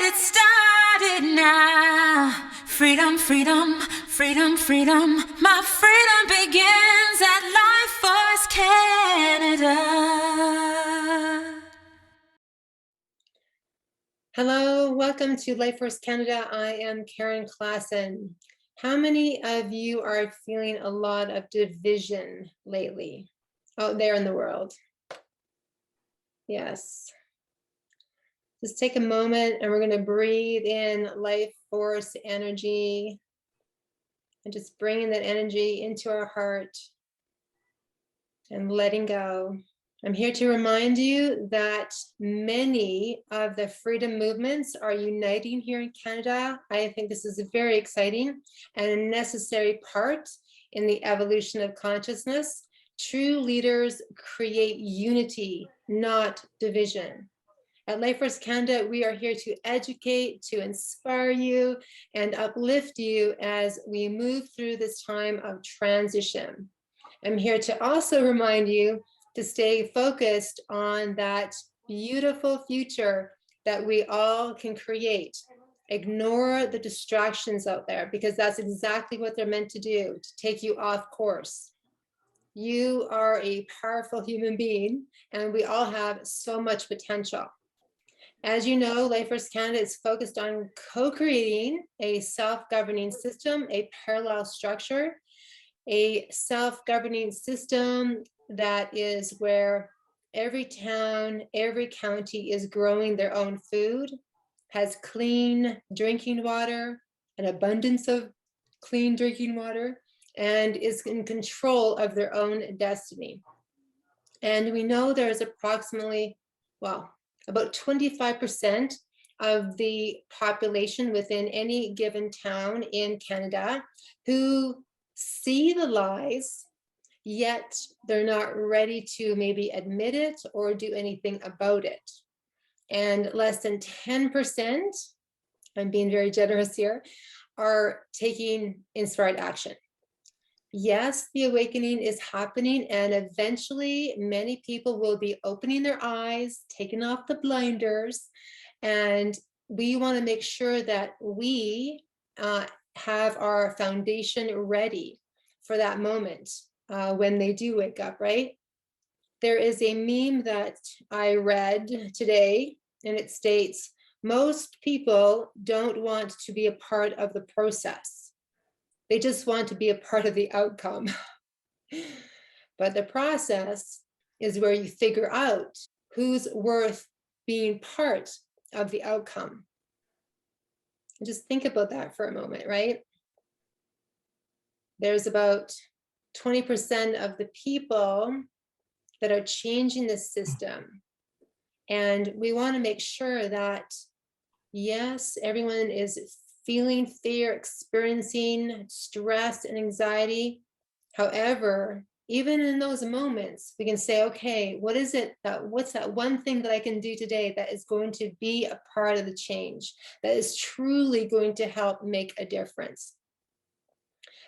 get it started now. Freedom, freedom, freedom, freedom. My freedom begins at Life Force Canada. Hello, welcome to Life Force Canada. I am Karen Klassen. How many of you are feeling a lot of division lately out there in the world? Yes. Just take a moment and we're going to breathe in life force energy and just bringing that energy into our heart and letting go. I'm here to remind you that many of the freedom movements are uniting here in Canada. I think this is very exciting and a necessary part in the evolution of consciousness. True leaders create unity, not division. At Life Force Canada, we are here to educate, to inspire you, and uplift you as we move through this time of transition. I'm here to also remind you to stay focused on that beautiful future that we all can create. Ignore the distractions out there because that's exactly what they're meant to do, to take you off course. You are a powerful human being and we all have so much potential. As you know, Life Force Canada is focused on co-creating a self-governing system, a parallel structure, a self-governing system that is where every town, every county is growing their own food, has clean drinking water, an abundance of clean drinking water, and is in control of their own destiny. And we know there's approximately, well, about 25% of the population within any given town in Canada who see the lies, yet they're not ready to maybe admit it or do anything about it. And less than 10%, I'm being very generous here, are taking inspired action. Yes, the awakening is happening, and eventually many people will be opening their eyes, taking off the blinders, and we want to make sure that we have our foundation ready for that moment when they do wake up, right? There is a meme that I read today, and it states, most people don't want to be a part of the process. They just want to be a part of the outcome. But the process is where you figure out who's worth being part of the outcome. And just think about that for a moment, right? There's about 20% of the people that are changing the system. And we want to make sure that, yes, everyone is feeling fear, experiencing stress and anxiety. However, even in those moments, we can say, okay, what's that one thing that I can do today that is going to be a part of the change, that is truly going to help make a difference?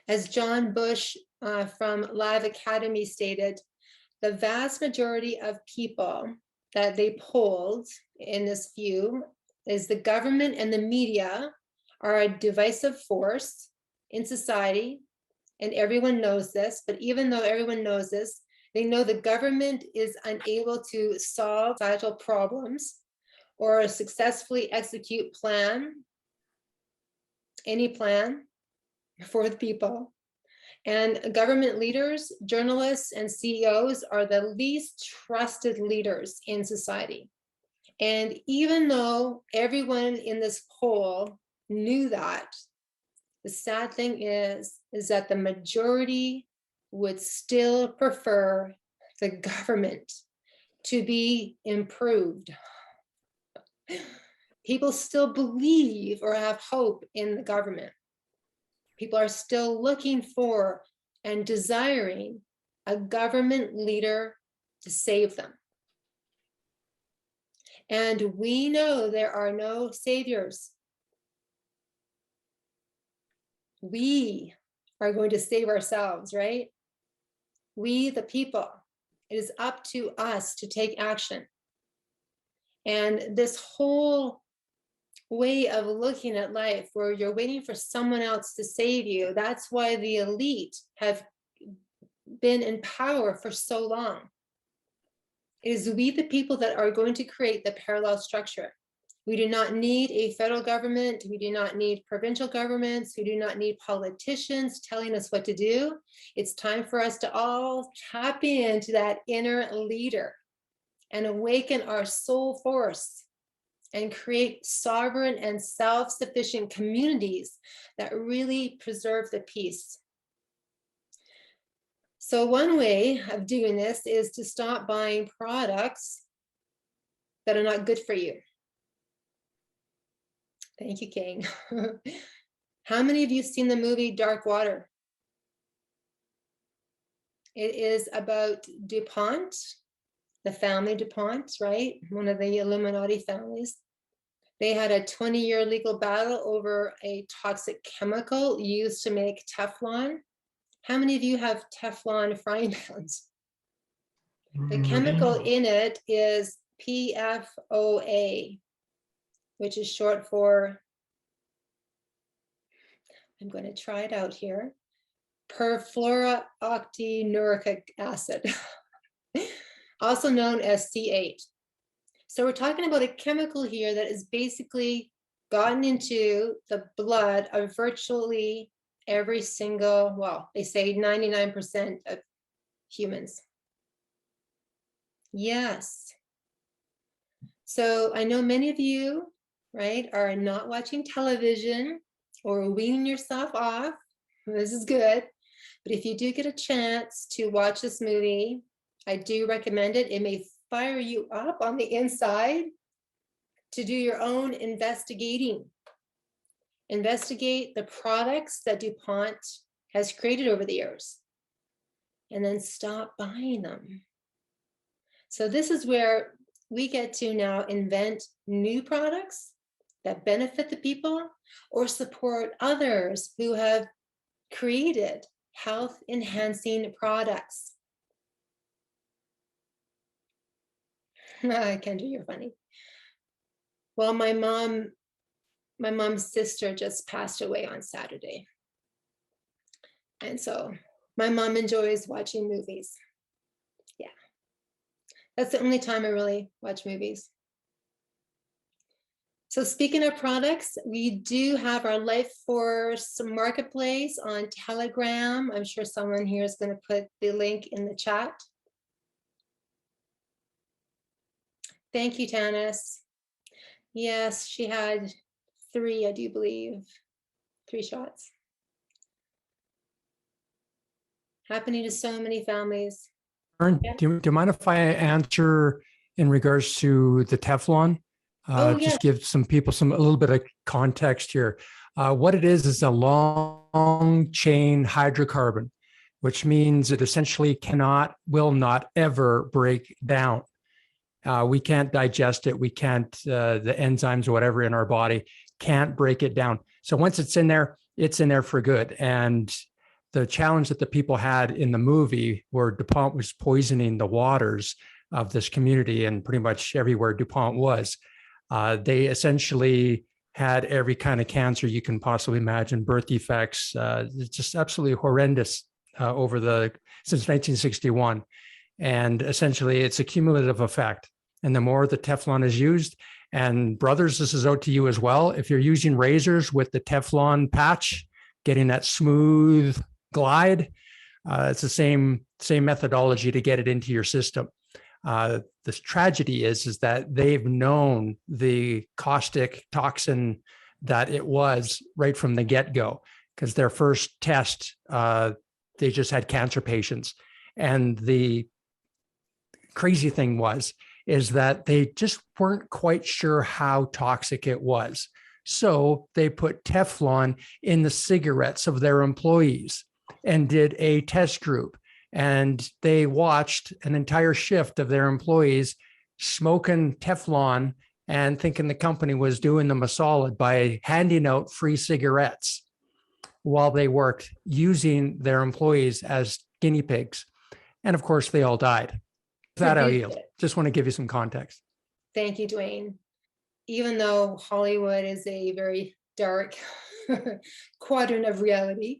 As John Bush from Live Academy stated, the vast majority of people that they polled in this view is the government and the media are a divisive force in society, and everyone knows this, but even though everyone knows this, they know the government is unable to solve societal problems or successfully execute any plan for the people. And government leaders, journalists, and CEOs are the least trusted leaders in society. And even though everyone in this poll knew that, the sad thing is that the majority would still prefer the government to be improved. People still believe or have hope in the government. People are still looking for and desiring a government leader to save them. And we know there are no saviors. We are going to save ourselves, right? We, the people. It is up to us to take action. And this whole way of looking at life where you're waiting for someone else to save you. That's why the elite have been in power for so long. It is we, the people, that are going to create the parallel structure. We do not need a federal government. We do not need provincial governments. We do not need politicians telling us what to do. It's time for us to all tap into that inner leader and awaken our soul force and create sovereign and self-sufficient communities that really preserve the peace. So one way of doing this is to stop buying products that are not good for you. Thank you, King. How many of you seen the movie Dark Water? It is about DuPont, the family DuPont, right? One of the Illuminati families. They had a 20-year legal battle over a toxic chemical used to make Teflon. How many of you have Teflon frying pans? The chemical in it is PFOA, which is short for, I'm going to try it out here, perfluorooctanuric acid, also known as C8. So we're talking about a chemical here that is basically gotten into the blood of virtually every single, well, they say 99% of humans. Yes. So I know many of you, right, are not watching television or weaning yourself off. This is good. But if you do get a chance to watch this movie, I do recommend it. It may fire you up on the inside to do your own investigating. Investigate the products that DuPont has created over the years, and then stop buying them. So this is where we get to now invent new products that benefit the people or support others who have created health enhancing products. Kendra, you're funny. Well, my mom's sister just passed away on Saturday. And so my mom enjoys watching movies. Yeah. That's the only time I really watch movies. So speaking of products, we do have our Life Force Marketplace on Telegram. I'm sure someone here is going to put the link in the chat. Thank you, Tanis. Yes, she had 3, I do believe, 3 shots. Happening to so many families. Yeah. Do you mind if I answer in regards to the Teflon? Just give some people a little bit of context here. What it is a long chain hydrocarbon, which means it essentially will not ever break down. We can't digest it. We can't, the enzymes or whatever in our body can't break it down. So once it's in there for good. And the challenge that the people had in the movie where DuPont was poisoning the waters of this community and pretty much everywhere DuPont was, they essentially had every kind of cancer you can possibly imagine, birth defects, just absolutely horrendous since 1961. And essentially it's a cumulative effect. And the more the Teflon is used, and brothers, this is out to you as well. If you're using razors with the Teflon patch, getting that smooth glide, it's the same methodology to get it into your system. This tragedy is that they've known the caustic toxin that it was right from the get-go, because their first test, they just had cancer patients. And the crazy thing is that they just weren't quite sure how toxic it was. So they put Teflon in the cigarettes of their employees and did a test group. And they watched an entire shift of their employees smoking Teflon and thinking the company was doing them a solid by handing out free cigarettes while they worked, using their employees as guinea pigs. And of course, they all died. That I yield. Just want to give you some context. Thank you, Dwayne. even though Hollywood is a very dark quadrant of reality,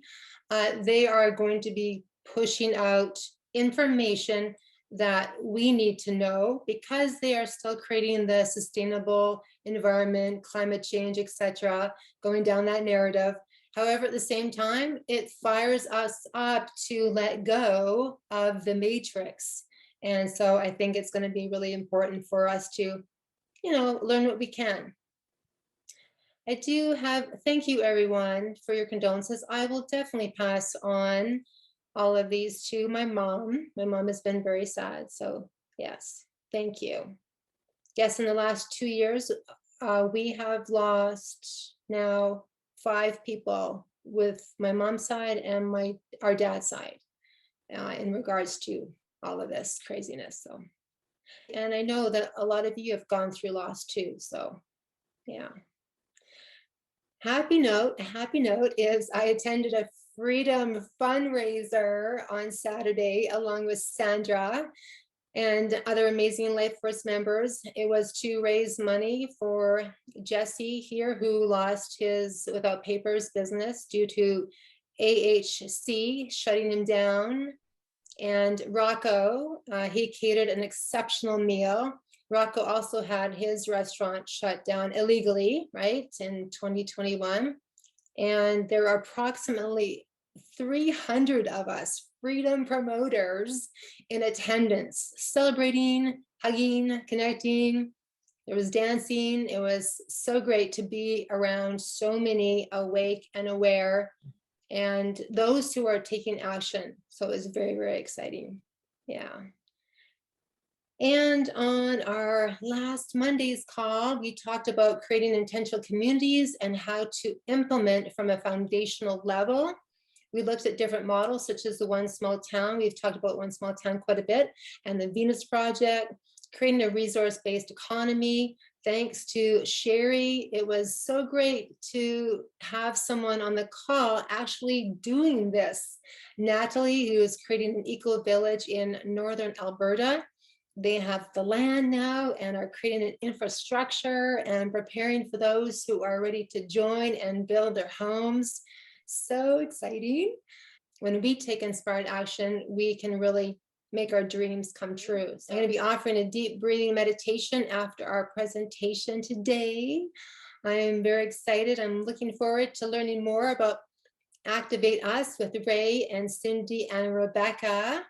they are going to be pushing out information that we need to know because they are still creating the sustainable environment, climate change, etc., going down that narrative. However, at the same time, it fires us up to let go of the matrix. And so I think it's going to be really important for us to, learn what we can. I do have, thank you everyone for your condolences. I will definitely pass on all of these to my mom. My mom has been very sad. So yes, thank you. Yes, in the last 2 years, we have lost now 5 people with my mom's side and our dad's side in regards to all of this craziness. So, and I know that a lot of you have gone through loss too. So yeah. Happy note is I attended a freedom fundraiser on Saturday along with Sandra and other amazing Life Force members. It was to raise money for Jesse here, who lost his without papers business due to AHC shutting him down. And Rocco, he catered an exceptional meal. Rocco also had his restaurant shut down illegally, right, in 2021. And there are approximately 300 of us freedom promoters in attendance, celebrating, hugging, connecting. There was dancing. It was so great to be around so many awake and aware and those who are taking action. So it was very, very exciting. Yeah. And on our last Monday's call, we talked about creating intentional communities and how to implement from a foundational level. We looked at different models, such as the One Small Town. We've talked about One Small Town quite a bit, and the Venus Project, creating a resource-based economy. Thanks to Sherry, it was so great to have someone on the call actually doing this. Natalie, who is creating an eco village in northern Alberta. They have the land now and are creating an infrastructure and preparing for those who are ready to join and build their homes. So exciting. When we take inspired action, we can really make our dreams come true. So I'm going to be offering a deep breathing meditation after our presentation today. I am very excited. I'm looking forward to learning more about Activate Us with Ray and Cindy and Rebecca.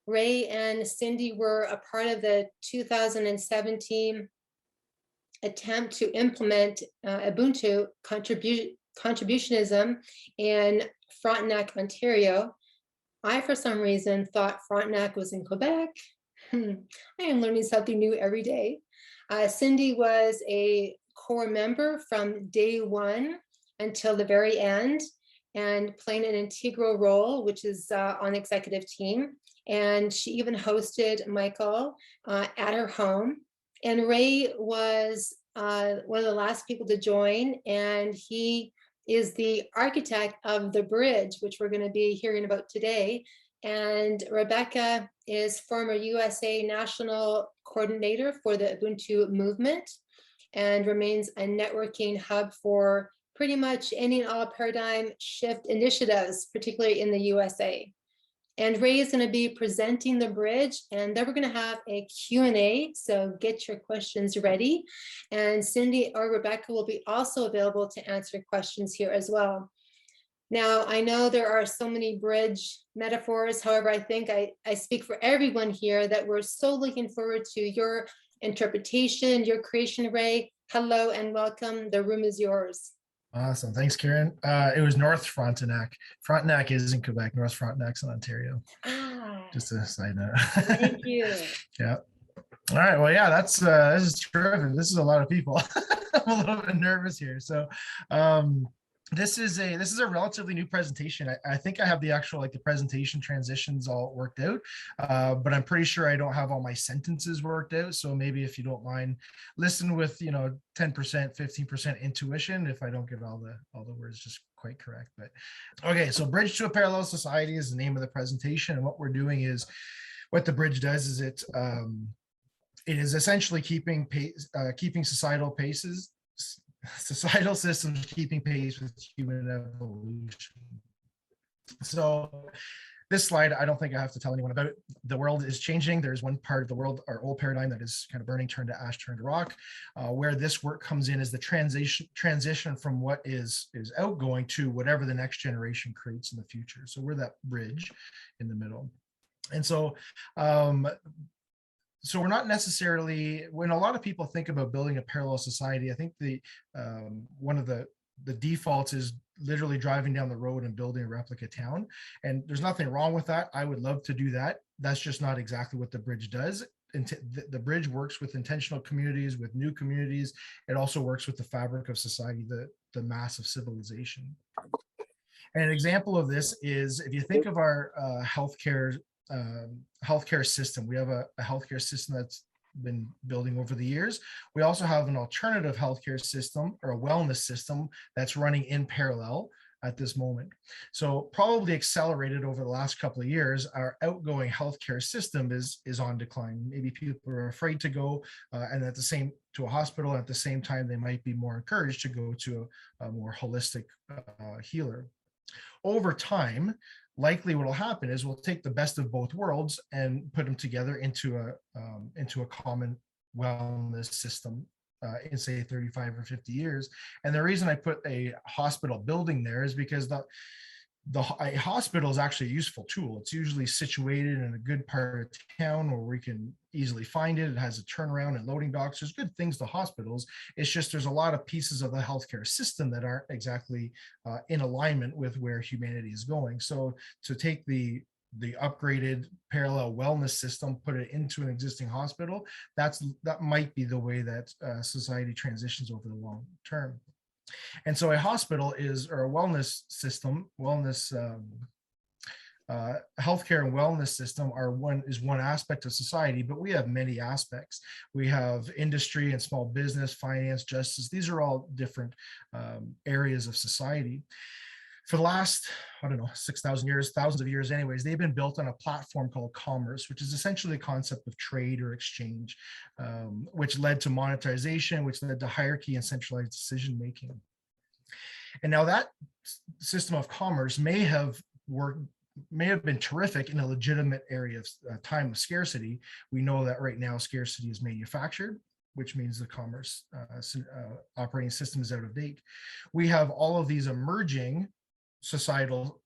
Ray and Cindy were a part of the 2017 attempt to implement Ubuntu contributionism in Frontenac, Ontario. I, for some reason, thought Frontenac was in Quebec. I am learning something new every day. Cindy was a core member from day one until the very end and playing an integral role, which is on the executive team. And she even hosted Michael at her home. And Ray was one of the last people to join, and he is the architect of the bridge, which we're going to be hearing about today. And Rebecca is former USA National Coordinator for the Ubuntu movement and remains a networking hub for pretty much any and all paradigm shift initiatives, particularly in the USA. And Ray is going to be presenting the bridge, and then we're going to have a Q&A, so get your questions ready. And Cindy or Rebecca will be also available to answer questions here as well. Now, I know there are so many bridge metaphors. However, I think I speak for everyone here that we're so looking forward to your interpretation, your creation, Ray. Hello and welcome. The room is yours. Awesome. Thanks, Karen. It was North Frontenac. Frontenac is in Quebec. North Frontenac's in Ontario. Just a side note. Thank you. Yeah. All right. Well, yeah, this is terrific. This is a lot of people. I'm a little bit nervous here. So this is a relatively new presentation. I think I have the actual the presentation transitions all worked out, but I'm pretty sure I don't have all my sentences worked out. So maybe if you don't mind, listen with 10%, 15% intuition if I don't get all the words just quite correct. But okay, so Bridge to a Parallel Society is the name of the presentation, and what we're doing is, what the bridge does is it is essentially keeping societal systems keeping pace with human evolution. So this slide, I don't think I have to tell anyone about it. The world is changing. There's one part of the world, our old paradigm, that is kind of burning, turn to ash, turn to rock. Where this work comes in is the transition from what is outgoing to whatever the next generation creates in the future. So we're that bridge in the middle. And so so we're not necessarily, when a lot of people think about building a parallel society, I think the one of the defaults is literally driving down the road and building a replica town. And there's nothing wrong with that. I would love to do that. That's just not exactly what the bridge does. The bridge works with intentional communities, with new communities. It also works with the fabric of society, the mass of civilization. And an example of this is, if you think of our healthcare system, we have a healthcare system that's been building over the years. We also have an alternative healthcare system, or a wellness system, that's running in parallel at this moment. So probably accelerated over the last couple of years, our outgoing healthcare system is on decline. Maybe people are afraid to go and at the same to a hospital. At the same time, they might be more encouraged to go to a more holistic healer. Over time, likely what will happen is we'll take the best of both worlds and put them together into a common wellness system in, say, 35 or 50 years. And the reason I put a hospital building there is because a hospital is actually a useful tool. It's usually situated in a good part of town where we can easily find it. It has a turnaround and loading docks. There's good things to hospitals. It's just there's a lot of pieces of the healthcare system that aren't exactly in alignment with where humanity is going. So to take the upgraded parallel wellness system, put it into an existing hospital, that might be the way that society transitions over the long term. And so a hospital or a wellness system, healthcare and wellness system is one aspect of society, but we have many aspects. We have industry and small business, finance, justice. These are all different areas of society. For the last, 6,000 years, thousands of years anyways, they've been built on a platform called commerce, which is essentially the concept of trade or exchange, which led to monetization, which led to hierarchy and centralized decision-making. And now that system of commerce may have been terrific in a legitimate area of time of scarcity. We know that right now scarcity is manufactured, which means the commerce operating system is out of date. We have all of these emerging societal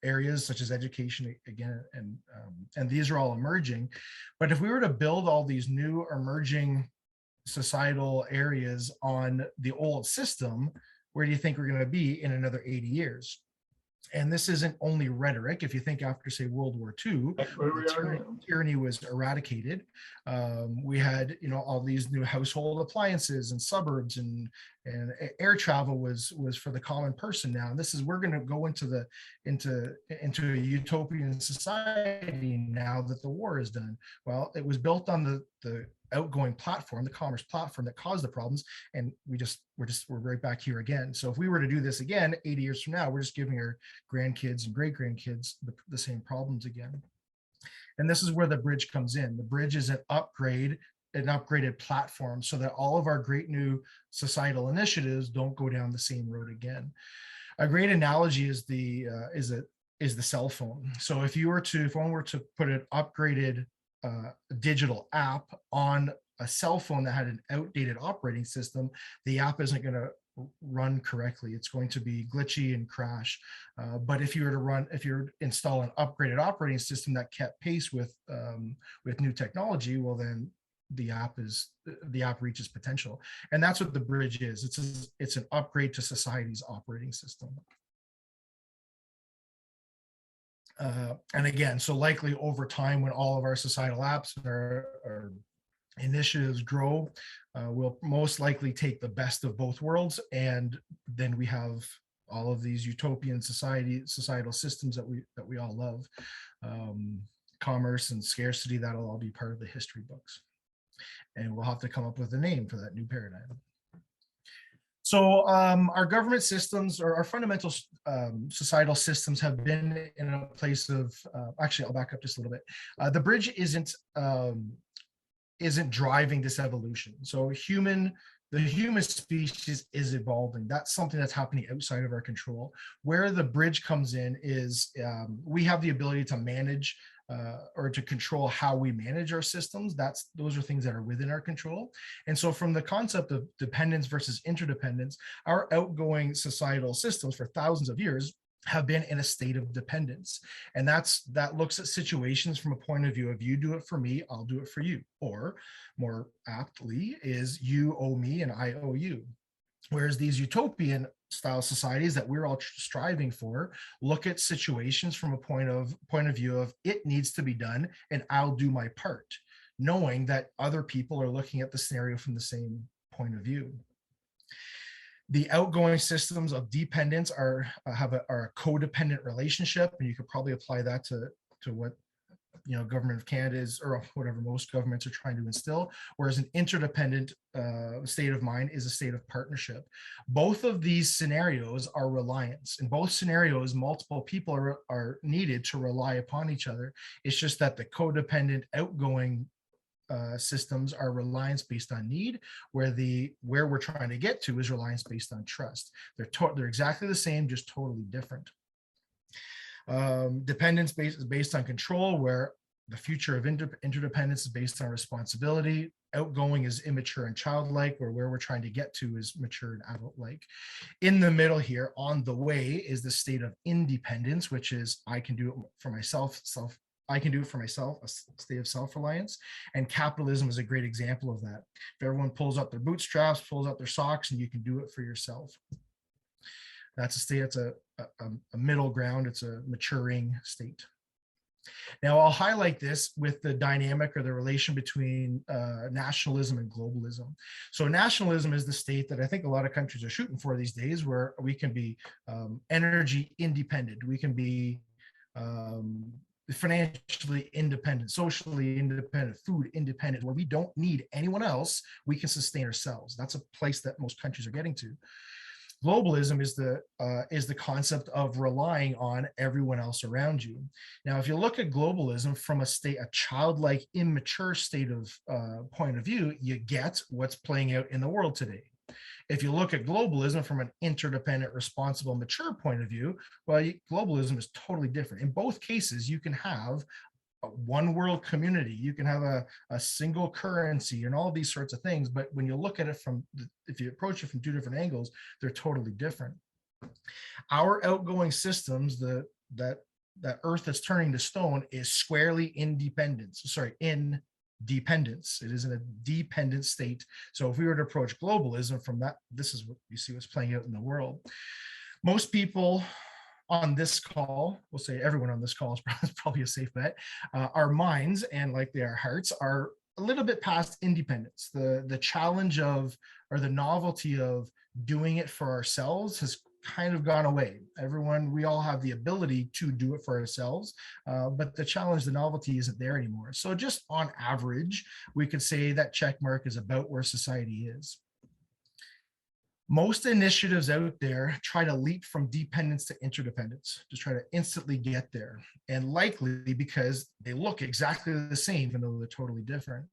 areas such as education again, and these are all emerging. But if we were to build all these new emerging societal areas on the old system, where do you think we're going to be in another 80 years? And this isn't only rhetoric. If you think after, say, World War II, tyranny was eradicated. We had, all these new household appliances and suburbs, and air travel was for the common person now. And this is, we're going to go into a utopian society now that the war is done. Well, it was built on the outgoing platform, the commerce platform that caused the problems, and we're right back here again. So if we were to do this again 80 years from now, we're just giving our grandkids and great grandkids the same problems again. And this is where the bridge comes in. The bridge is an upgraded platform, so that all of our great new societal initiatives don't go down the same road again. A great analogy is the cell phone. So if one were to put an upgraded digital app on a cell phone that had an outdated operating system, the app isn't going to run correctly. It's going to be glitchy and crash. But if you install an upgraded operating system that kept pace with new technology, well, then the app reaches potential. And that's what the bridge is. It's an upgrade to society's operating system. And again, so likely over time, when all of our societal apps or initiatives grow, we'll most likely take the best of both worlds, and then we have all of these utopian societal systems that we all love. Commerce and scarcity, that'll all be part of the history books, and we'll have to come up with a name for that new paradigm. So our government systems, or our fundamental societal systems, have been in a place of, actually, I'll back up just a little bit. The bridge isn't isn't driving this evolution. So the human species is evolving. That's something that's happening outside of our control. Where the bridge comes in is we have the ability to manage or to control how we manage our systems. Those are things that are within our control. And so from the concept of dependence versus interdependence, our outgoing societal systems for thousands of years have been in a state of dependence. And that looks at situations from a point of view of, you do it for me, I'll do it for you. Or more aptly is, you owe me and I owe you. Whereas these utopian style societies that we're all striving for look at situations from a point of view of, it needs to be done and I'll do my part, knowing that other people are looking at the scenario from the same point of view. The outgoing systems of dependence are a codependent relationship, and you could probably apply that to what government of Canada is, or whatever most governments are trying to instill. Whereas an interdependent state of mind is a state of partnership. Both of these scenarios are reliance. In both scenarios, multiple people are needed to rely upon each other. It's just that the codependent outgoing systems are reliance based on need, where we're trying to get to is reliance based on trust. They're exactly the same, just totally different. Dependence is based on control, where the future of interdependence is based on responsibility. Outgoing is immature and childlike, where we're trying to get to is mature and adult-like. In the middle here, on the way, is the state of independence, which is, I can do it for myself, I can do it for myself, a state of self-reliance. And capitalism is a great example of that. If everyone pulls up their bootstraps, pulls up their socks, and you can do it for yourself. That's a state, it's a middle ground, it's a maturing state. Now, I'll highlight this with the dynamic or the relation between nationalism and globalism. So nationalism is the state that I think a lot of countries are shooting for these days, where we can be energy independent, we can be financially independent, socially independent, food independent, where we don't need anyone else, we can sustain ourselves. That's a place that most countries are getting to. Globalism is the concept of relying on everyone else around you. Now, if you look at globalism from a childlike, immature state of point of view, you get what's playing out in the world today. If you look at globalism from an interdependent, responsible, mature point of view, well, globalism is totally different. In both cases, you can have a one world community, you can have a single currency and all these sorts of things. But when you look at it if you approach it from two different angles, they're totally different. Our outgoing systems, that earth that's turning to stone, is squarely in dependence. It is in a dependent state. So if we were to approach globalism from that, this is what you see what's playing out in the world. Most people on this call, we'll say everyone on this call is probably a safe bet, our minds, and likely our hearts, are a little bit past independence. The challenge of, or the novelty of doing it for ourselves has kind of gone away. We all have the ability to do it for ourselves, but the challenge, the novelty isn't there anymore. So just on average, we could say that check mark is about where society is. Most initiatives out there try to leap from dependence to interdependence, just try to instantly get there, and likely because they look exactly the same, even though they're totally different.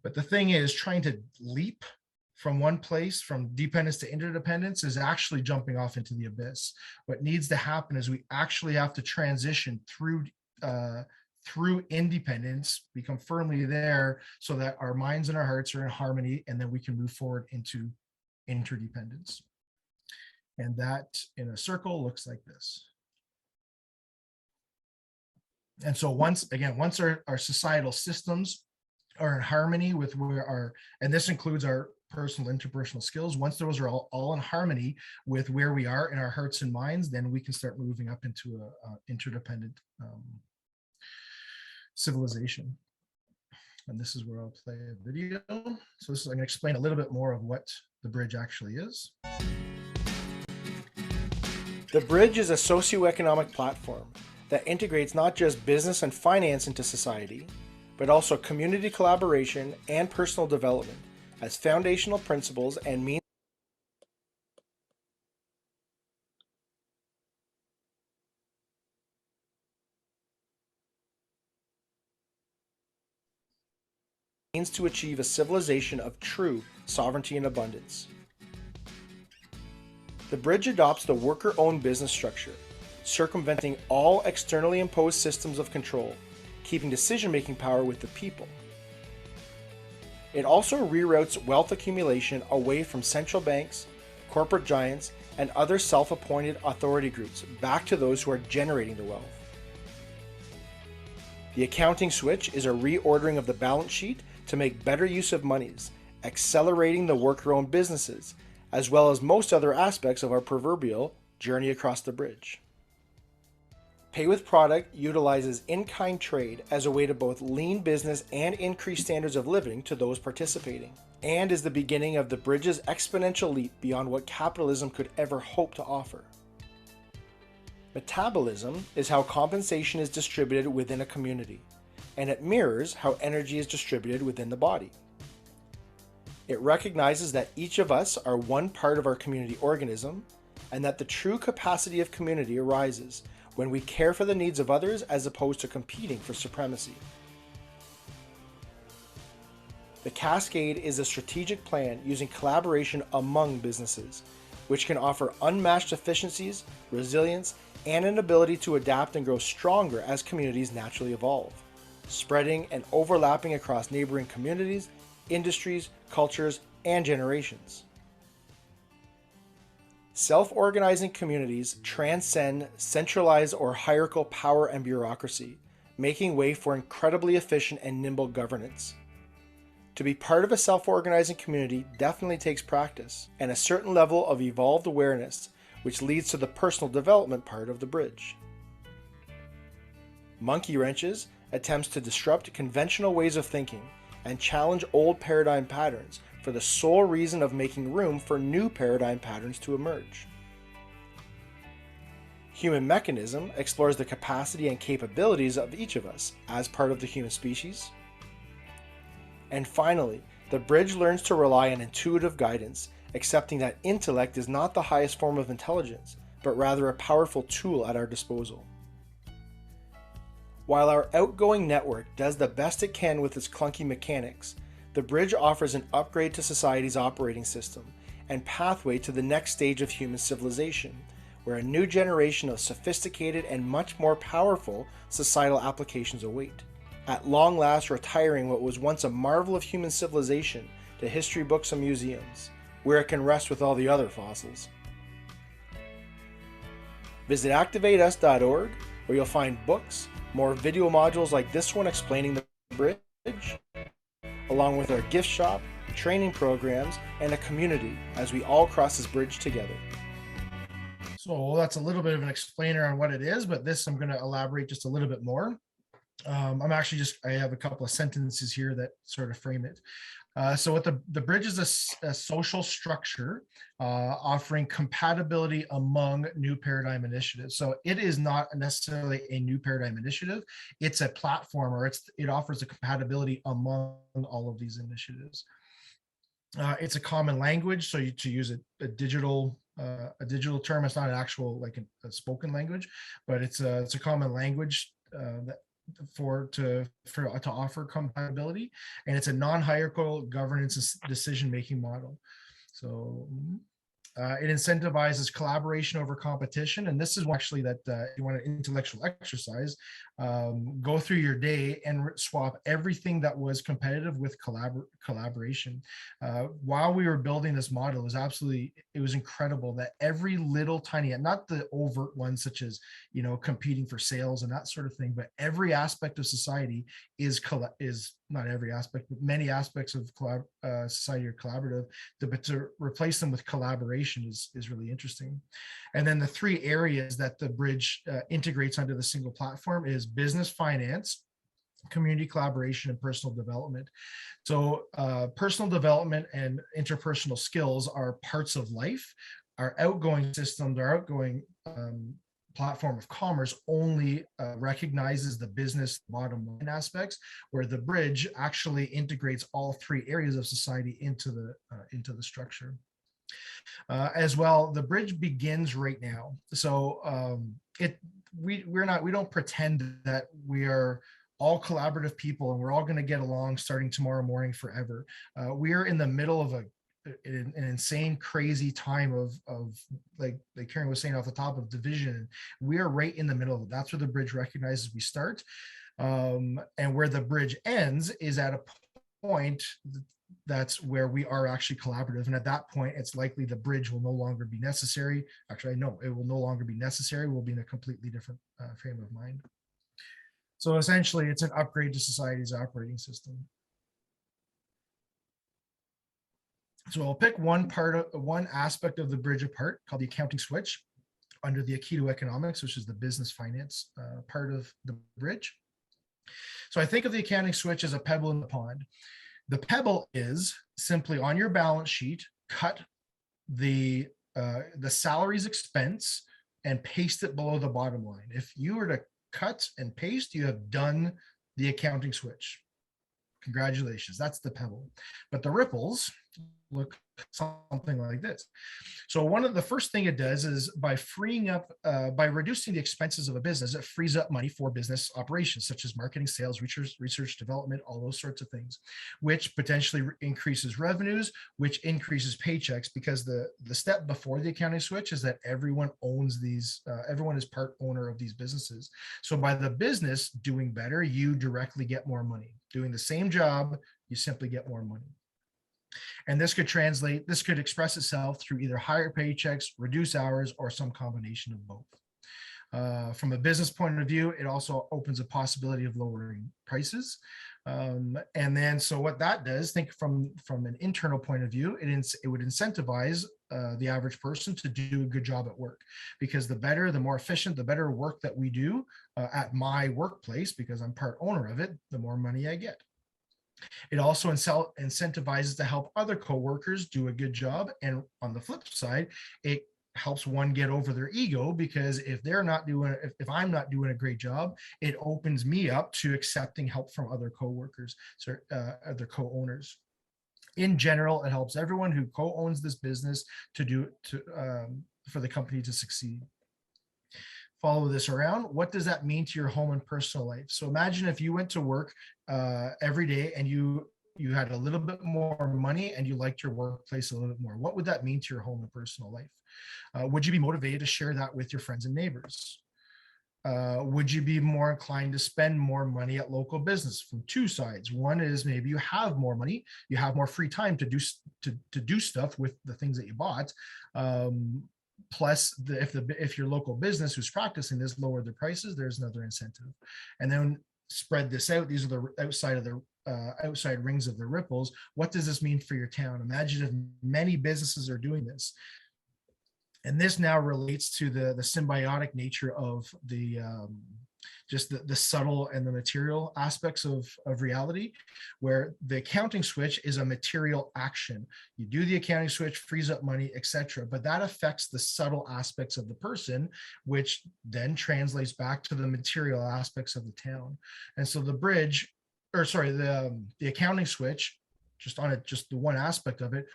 But the thing is, trying to leap from one place, from dependence to interdependence, is actually jumping off into the abyss. What needs to happen is we actually have to transition through independence, become firmly there, so that our minds and our hearts are in harmony, and then we can move forward into interdependence. And that, in a circle, looks like this. And so once our societal systems are in harmony with and this includes our personal interpersonal skills, once those are all in harmony with where we are in our hearts and minds, then we can start moving up into a interdependent civilization. And this is where I'll play a video. So I'm going to explain a little bit more of what the bridge actually is. The bridge is a socioeconomic platform that integrates not just business and finance into society, but also community collaboration and personal development as foundational principles and means aims to achieve a civilization of true sovereignty and abundance. The bridge adopts the worker-owned business structure, circumventing all externally imposed systems of control, keeping decision-making power with the people. It also reroutes wealth accumulation away from central banks, corporate giants, and other self-appointed authority groups back to those who are generating the wealth. The accounting switch is a reordering of the balance sheet to make better use of monies, accelerating the worker-owned businesses, as well as most other aspects of our proverbial journey across the bridge. Pay with Product utilizes in-kind trade as a way to both lean business and increase standards of living to those participating, and is the beginning of the bridge's exponential leap beyond what capitalism could ever hope to offer. Metabolism is how compensation is distributed within a community, and it mirrors how energy is distributed within the body. It recognizes that each of us are one part of our community organism, and that the true capacity of community arises when we care for the needs of others as opposed to competing for supremacy. The Cascade is a strategic plan using collaboration among businesses, which can offer unmatched efficiencies, resilience, and an ability to adapt and grow stronger as communities naturally evolve, spreading and overlapping across neighboring communities, industries, cultures, and generations. Self-organizing communities transcend centralized or hierarchical power and bureaucracy, making way for incredibly efficient and nimble governance. To be part of a self-organizing community definitely takes practice and a certain level of evolved awareness, which leads to the personal development part of the bridge. Monkey Wrenches attempts to disrupt conventional ways of thinking and challenge old paradigm patterns for the sole reason of making room for new paradigm patterns to emerge. Human Mechanism explores the capacity and capabilities of each of us as part of the human species. And finally, the bridge learns to rely on intuitive guidance, accepting that intellect is not the highest form of intelligence, but rather a powerful tool at our disposal. While our outgoing network does the best it can with its clunky mechanics, the bridge offers an upgrade to society's operating system and pathway to the next stage of human civilization, where a new generation of sophisticated and much more powerful societal applications await, at long last retiring what was once a marvel of human civilization to history books and museums, where it can rest with all the other fossils. Visit activateus.org, where you'll find books, more video modules like this one explaining the bridge, along with our gift shop, training programs, and a community as we all cross this bridge together. So that's a little bit of an explainer on what it is, but this I'm going to elaborate just a little bit more. I have a couple of sentences here that sort of frame it. So what the bridge is a social structure offering compatibility among new paradigm initiatives. So it is not necessarily a new paradigm initiative. It's a platform, or it offers a compatibility among all of these initiatives. It's a common language. So to use a digital term, it's not an actual like a spoken language, but it's a common language to offer compatibility, and it's a non-hierarchical governance decision-making model. So it incentivizes collaboration over competition, and this is actually that you want an intellectual exercise. Go through your day and swap everything that was competitive with collaboration. While we were building this model, it was incredible that every little tiny, not the overt ones such as competing for sales and that sort of thing, but every aspect of society is not every aspect, but many aspects of society are collaborative. But to replace them with collaboration is really interesting. And then the three areas that the bridge integrates onto the single platform is business finance, community collaboration, and personal development. So personal development and interpersonal skills are parts of life. Our outgoing systems, our outgoing platform of commerce only recognizes the business bottom line aspects, where the bridge actually integrates all three areas of society into the structure. As well, the bridge begins right now. So we don't pretend that we are all collaborative people, and we're all going to get along starting tomorrow morning forever. We're in the middle of an insane, crazy time of like Karen was saying off the top, of division. We are right in the middle of it. That's where the bridge recognizes we start. And where the bridge ends is at a point that's where we are actually collaborative. And at that point, it's likely the bridge will no longer be necessary. Actually, I know it will no longer be necessary. We'll be in a completely different frame of mind. So essentially, it's an upgrade to society's operating system. So I'll pick one aspect of the bridge apart, called the accounting switch, under the Aikido economics, which is the business finance part of the bridge. So I think of the accounting switch as a pebble in the pond. The pebble is simply on your balance sheet, cut the salaries expense and paste it below the bottom line. If you were to cut and paste, you have done the accounting switch. Congratulations, that's the pebble. But the ripples look something like this. So the first thing it does is by freeing up, by reducing the expenses of a business, it frees up money for business operations, such as marketing, sales, research, development, all those sorts of things, which potentially increases revenues, which increases paychecks, because the step before the accounting switch is that everyone owns these, everyone is part owner of these businesses. So by the business doing better, you directly get more money. Doing the same job, you simply get more money. And this could express itself through either higher paychecks, reduced hours, or some combination of both. From a business point of view, it also opens a possibility of lowering prices. And then, so what that does, think from an internal point of view, it would incentivize the average person to do a good job at work, because the better, the more efficient, the better work that we do at my workplace, because I'm part owner of it, the more money I get. It also incentivizes to help other coworkers do a good job. And on the flip side, it helps one get over their ego, because if I'm not doing a great job, it opens me up to accepting help from other coworkers, so other co-owners. In general, it helps everyone who co-owns this business for the company to succeed. Follow this around. What does that mean to your home and personal life? So imagine if you went to work every day and you had a little bit more money and you liked your workplace a little bit more. What would that mean to your home and personal life? Would you be motivated to share that with your friends and neighbors? Would you be more inclined to spend more money at local business? From two sides. One is maybe you have more money, you have more free time to do stuff with the things that you bought. Plus, if your local business who's practicing this lower their prices, there's another incentive. And then spread this out. These are the outside rings of the ripples. What does this mean for your town? Imagine if many businesses are doing this. And this now relates to the symbiotic nature of just the subtle and the material aspects of reality, where the accounting switch is a material action. You do the accounting switch, frees up money, etc. But that affects the subtle aspects of the person, which then translates back to the material aspects of the town. And so the accounting switch, just the one aspect of it,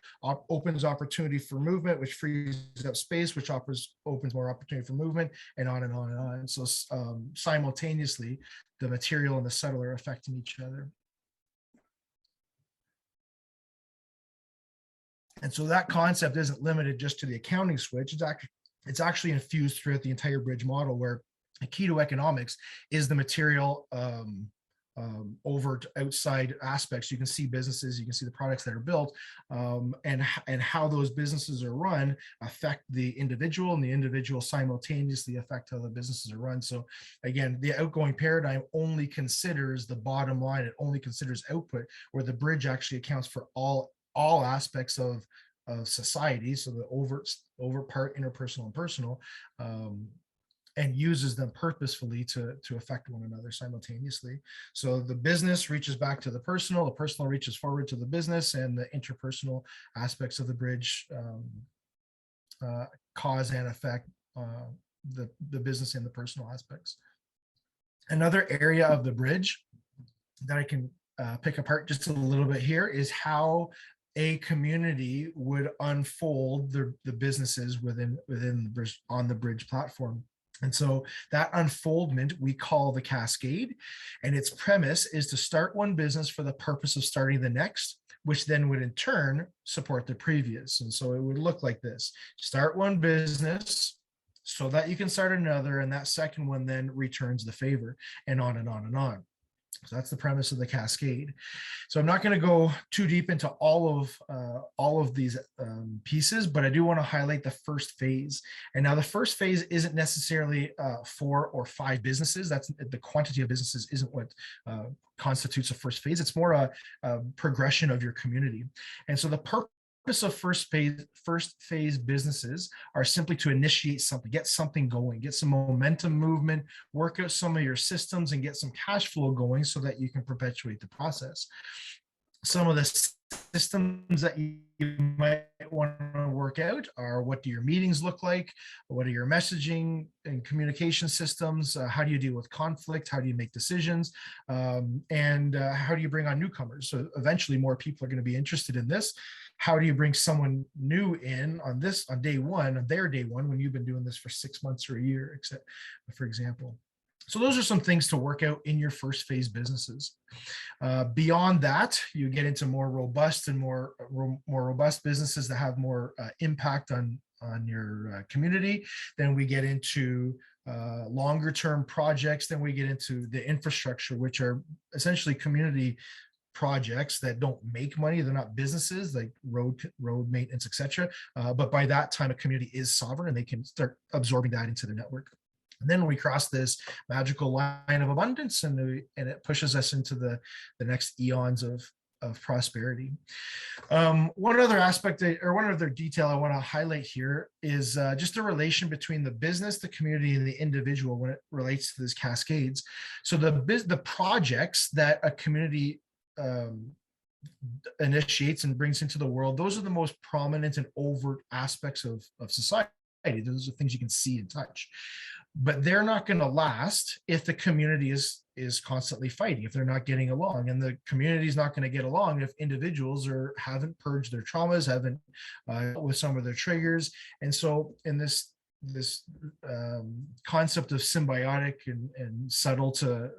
opens opportunity for movement, which frees up space, which opens more opportunity for movement, and on and on and on. So simultaneously, the material and the subtle are affecting each other. And so that concept isn't limited just to the accounting switch. It's actually infused throughout the entire bridge model, where Aikido economics is the material over to outside aspects. You can see businesses, you can see the products that are built, and how those businesses are run affect the individual, and the individual simultaneously affect how the businesses are run. So again, the outgoing paradigm only considers the bottom line, it only considers output, where the bridge actually accounts for all aspects of society. So the over part, interpersonal and personal, and uses them purposefully to affect one another simultaneously. So the business reaches back to the personal reaches forward to the business, and the interpersonal aspects of the bridge cause and affect the business and the personal aspects. Another area of the bridge that I can pick apart just a little bit here is how a community would unfold the businesses on the bridge platform. And so that unfoldment we call the cascade, and its premise is to start one business for the purpose of starting the next, which then would in turn support the previous. And so it would look like this: start one business so that you can start another, and that second one then returns the favor, and on and on and on. So that's the premise of the cascade. So I'm not going to go too deep into all of these pieces, but I do want to highlight the first phase. And now the first phase isn't necessarily 4 or 5 businesses. That's the quantity of businesses isn't what constitutes a first phase. It's more a progression of your community. And so the purpose of first phase businesses are simply to initiate something, get something going, get some momentum movement, work out some of your systems, and get some cash flow going so that you can perpetuate the process. Some of the systems that you might want to work out are: what do your meetings look like? What are your messaging and communication systems? How do you deal with conflict? How do you make decisions? And how do you bring on newcomers? So eventually more people are going to be interested in this. How do you bring someone new in on day one, on their day one, when you've been doing this for 6 months or a year, except, for example? So those are some things to work out in your first phase businesses. Beyond that, you get into more robust and more robust businesses that have more impact on your community. Then we get into longer term projects. Then we get into the infrastructure, which are essentially community projects that don't make money. They're not businesses like road maintenance, etc. But by that time, a community is sovereign and they can start absorbing that into their network. And then we cross this magical line of abundance, and it pushes us into the next eons of prosperity. One other aspect, or one other detail I want to highlight here is just the relation between the business, the community, and the individual when it relates to these cascades. So the projects that a community initiates and brings into the world, those are the most prominent and overt aspects of society. Those are things you can see and touch. But they're not going to last if the community is constantly fighting, if they're not getting along. And the community is not going to get along if individuals haven't purged their traumas, haven't with some of their triggers. And so in this concept of symbiotic and subtle to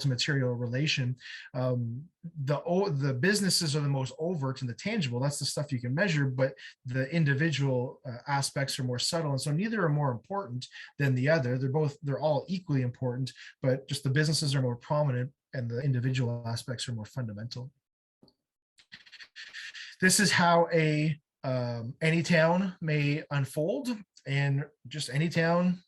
material relation, the businesses are the most overt and the tangible. That's the stuff you can measure, but the individual aspects are more subtle, and so neither are more important than the other. They're all equally important, but just the businesses are more prominent and the individual aspects are more fundamental. This is how any town may unfold. And just any town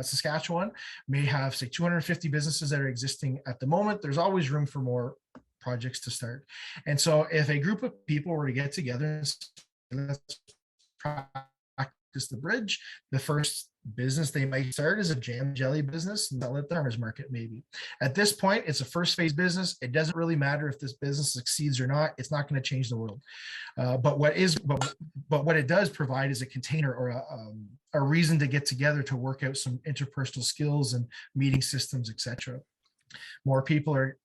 Saskatchewan may have, say, 250 businesses that are existing at the moment. There's always room for more projects to start. And so if a group of people were to get together and let's practice the bridge, the first business they might start is a jam jelly business and sell at the farmers market. Maybe at this point it's a first phase business. It doesn't really matter if this business succeeds or not. It's not going to change the world, but what it does provide is a container or a reason to get together to work out some interpersonal skills and meeting systems, etc. More people are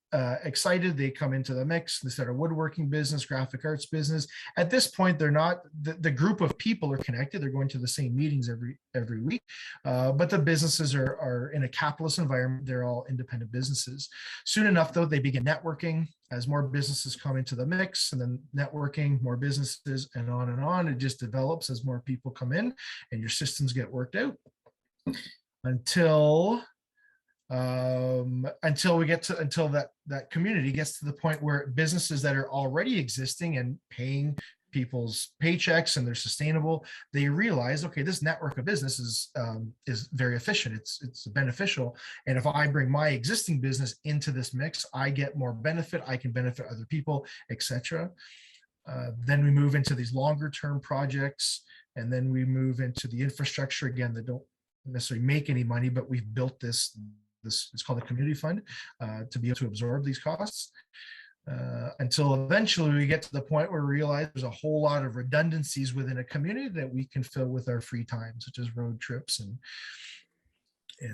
excited. They come into the mix. They start a woodworking business, graphic arts business. At this point, they're not, the group of people are connected. They're going to the same meetings every week, but the businesses are in a capitalist environment. They're all independent businesses. Soon enough, though, they begin networking as more businesses come into the mix, and then networking, more businesses, and on and on. It just develops as more people come in and your systems get worked out until that community gets to the point where businesses that are already existing and paying people's paychecks and they're sustainable, they realize, okay, this network of business is very efficient. It's beneficial. And if I bring my existing business into this mix, I get more benefit. I can benefit other people, etc. Then we move into these longer term projects, and then we move into the infrastructure again that don't necessarily make any money, but we've built this it's called a community fund to be able to absorb these costs until eventually we get to the point where we realize there's a whole lot of redundancies within a community that we can fill with our free time, such as road trips and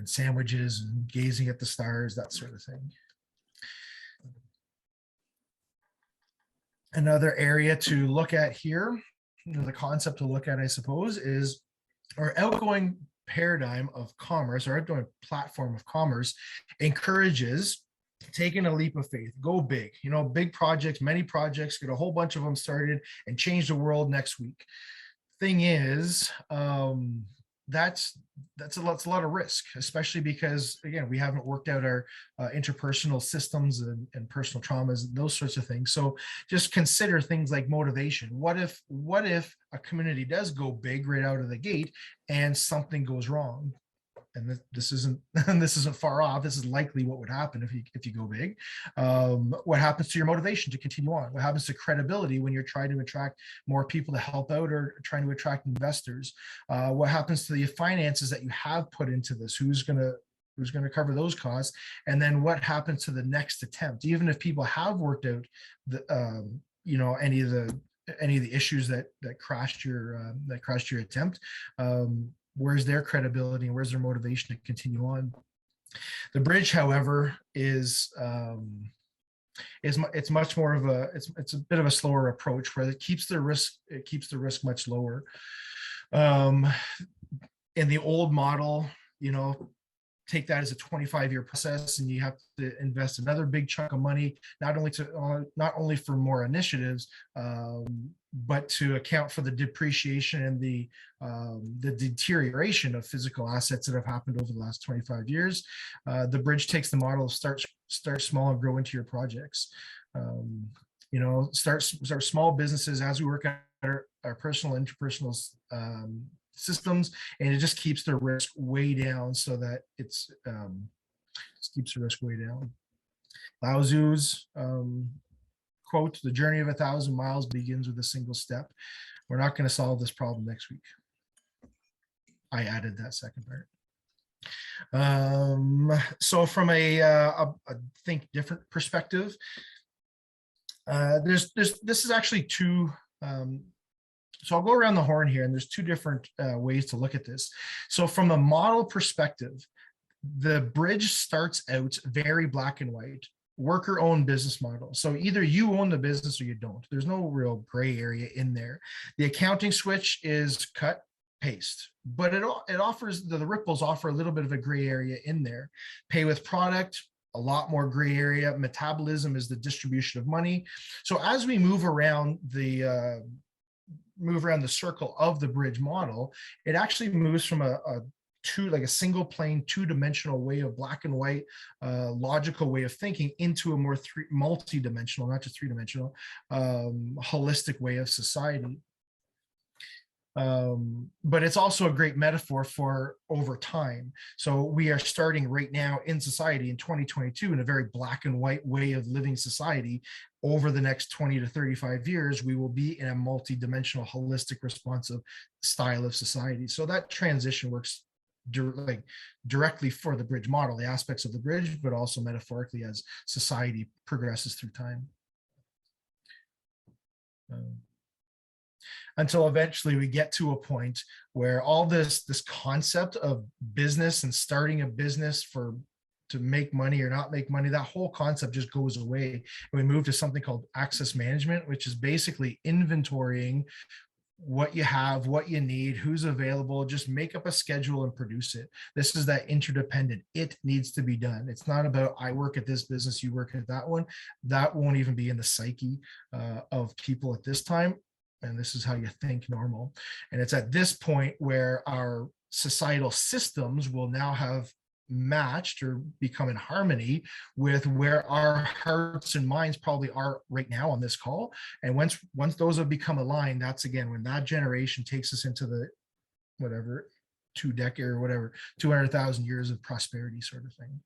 sandwiches and gazing at the stars, that sort of thing. Another area to look at here, the concept to look at, I suppose, is our outgoing paradigm of commerce, our outgoing platform of commerce, encourages taking a leap of faith, go big, big projects, many projects, get a whole bunch of them started and change the world next week. Thing is, that's a lot of risk, especially because, again, we haven't worked out our interpersonal systems and personal traumas and those sorts of things. So just consider things like motivation. What if a community does go big right out of the gate and something goes wrong? And this isn't far off. This is likely what would happen if you go big. What happens to your motivation to continue on? What happens to credibility when you're trying to attract more people to help out or trying to attract investors? What happens to the finances that you have put into this? Who's going to cover those costs? And then what happens to the next attempt? Even if people have worked out any of the issues that crashed your attempt, where's their credibility and where's their motivation to continue on? The bridge, however, it's much more of it's a bit of a slower approach, where it keeps the risk much lower. In the old model, take that as a 25-year process, and you have to invest another big chunk of money, not only for more initiatives, but to account for the depreciation and the deterioration of physical assets that have happened over the last 25 years. The bridge takes the model of start small and grow into your projects. Start small businesses as we work out our personal and interpersonal systems, and it just keeps the risk way down, so that it keeps the risk way down. Lao Tzu's quote, "The journey of 1,000 miles begins with a single step." We're not going to solve this problem next week. I added that second part. So from a think different perspective, this is actually two. So I'll go around the horn here, and there's two different ways to look at this. So from a model perspective, the bridge starts out very black and white, worker-owned business model. So either you own the business or you don't. There's no real gray area in there. The accounting switch is cut, paste, but it offers, the ripples offer a little bit of a gray area in there. Pay with product, a lot more gray area. Metabolism is the distribution of money. So as we move around the circle of the bridge model, it actually moves from a single plane, two-dimensional way of black and white, logical way of thinking, into a more multi-dimensional, not just three-dimensional, holistic way of society. But it's also a great metaphor for over time. So we are starting right now in society in 2022 in a very black and white way of living society. Over the next 20 to 35 years, we will be in a multi-dimensional, holistic, responsive style of society. So that transition works directly for the bridge model, the aspects of the bridge, but also metaphorically as society progresses through time. Until eventually we get to a point where all this concept of business and starting a business to make money or not make money, that whole concept just goes away. And we move to something called access management, which is basically inventorying what you have, what you need, who's available. Just make up a schedule and produce it. This is that interdependent. It needs to be done. It's not about I work at this business, you work at that one. That won't even be in the psyche of people at this time. And this is how you think normal. And it's at this point where our societal systems will now have matched or become in harmony with where our hearts and minds probably are right now on this call. And once those have become aligned, that's again when that generation takes us into the 200,000 years of prosperity sort of thing.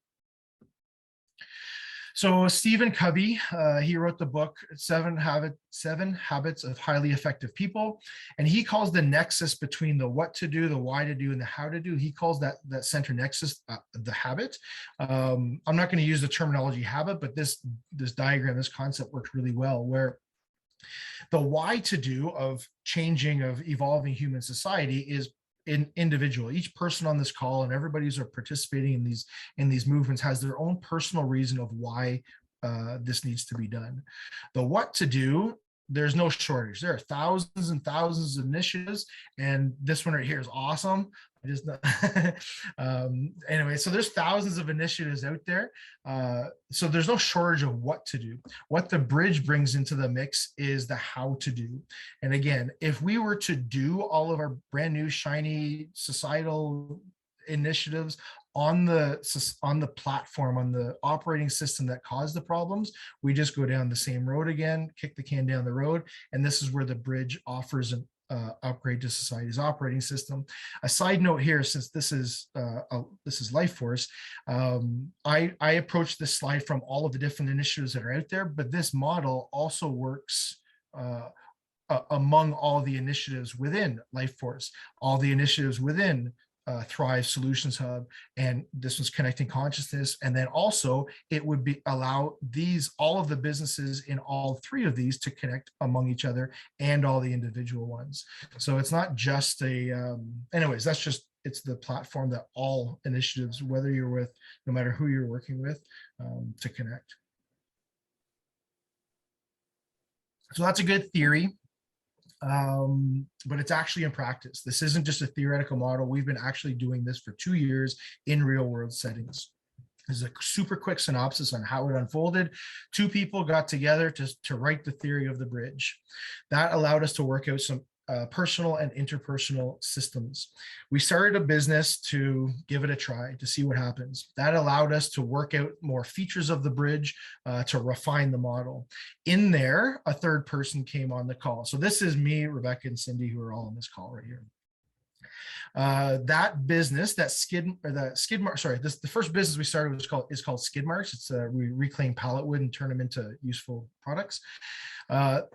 So Stephen Covey, he wrote the book, Seven Habits of Highly Effective People. And he calls the nexus between the what to do, the why to do, and the how to do, he calls that center nexus the habit. I'm not going to use the terminology habit, but this diagram, this concept works really well, where the why to do of changing, of evolving human society is individual. Each person on this call and everybody who's participating in these movements has their own personal reason of why this needs to be done. The what to do, there's no shortage. There are thousands and thousands of initiatives, and this one right here is awesome. just anyway, so there's thousands of initiatives out there. So there's no shortage of what to do. What the bridge brings into the mix is the how to do. And again, if we were to do all of our brand new shiny societal initiatives on the platform, on the operating system that caused the problems, we just go down the same road again, kick the can down the road. And this is where the bridge offers an upgrade to society's operating system. A side note here, since this is Life Force, I approach this slide from all of the different initiatives that are out there, but this model also works among all the initiatives within Life Force, all the initiatives within Thrive Solutions Hub, and this was Connecting Consciousness. And then also it would be allow all of the businesses in all three of these to connect among each other and all the individual ones. So it's not just anyways, it's the platform that all initiatives, whether you're with, no matter who you're working with, to connect. So that's a good theory. But it's actually in practice. This isn't just a theoretical model. We've been actually doing this for 2 years in real world settings. This is a super quick synopsis on how it unfolded. 2 people got together to write the theory of the bridge. That allowed us to work out some personal and interpersonal systems. We started a business to give it a try, to see what happens. That allowed us to work out more features of the bridge, to refine the model. In there, a third person came on the call. So this is me, Rebecca, and Cindy, who are all on this call right here. That business, the first business we started is called Skid Marks. It's we reclaim pallet wood and turn them into useful products. Some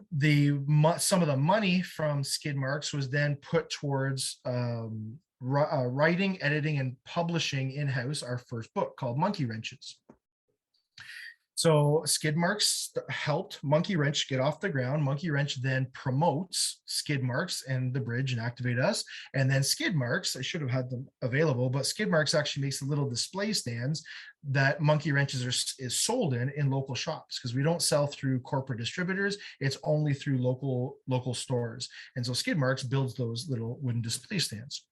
of the money from Skid Marks was then put towards writing, editing, and publishing in-house our first book called Monkey Wrenches. So Skid Marks helped Monkey Wrench get off the ground. Monkey Wrench then promotes Skid Marks and the bridge and Activate Us. And then Skid Marks, I should have had them available, but Skid Marks actually makes the little display stands that Monkey Wrenches is sold in local shops, because we don't sell through corporate distributors. It's only through local stores. And so Skid Marks builds those little wooden display stands.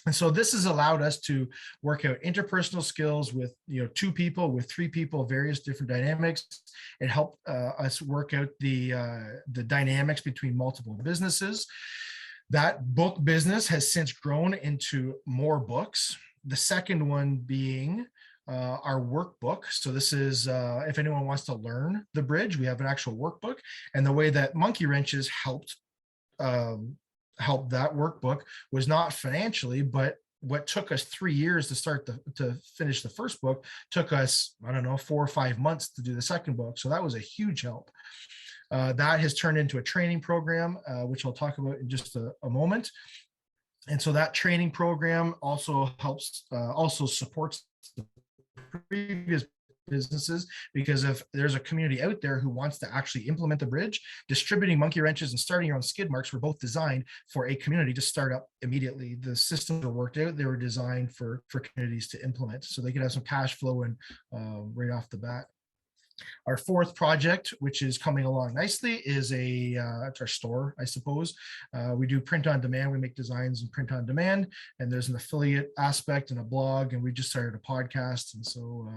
And so this has allowed us to work out interpersonal skills with 2 people, with 3 people, various different dynamics. It helped us work out the dynamics between multiple businesses. That book business has since grown into more books. The second one being our workbook. So this is if anyone wants to learn the bridge, we have an actual workbook. And the way that Monkey Wrenches helped that workbook was not financially, but what took us 3 years to finish the first book took us, 4 or 5 months to do the second book. So that was a huge help. That has turned into a training program, which I'll talk about in just a moment. And so that training program also supports the previous businesses, because if there's a community out there who wants to actually implement the bridge, distributing Monkey Wrenches and starting your own Skid Marks were both designed for a community to start up immediately. The systems were worked out. They were designed for communities to implement, so they could have some cash flow and right off the bat. Our fourth project, which is coming along nicely, is it's our store, I suppose. We do print on demand. We make designs and print on demand, and there's an affiliate aspect and a blog, and we just started a podcast. And so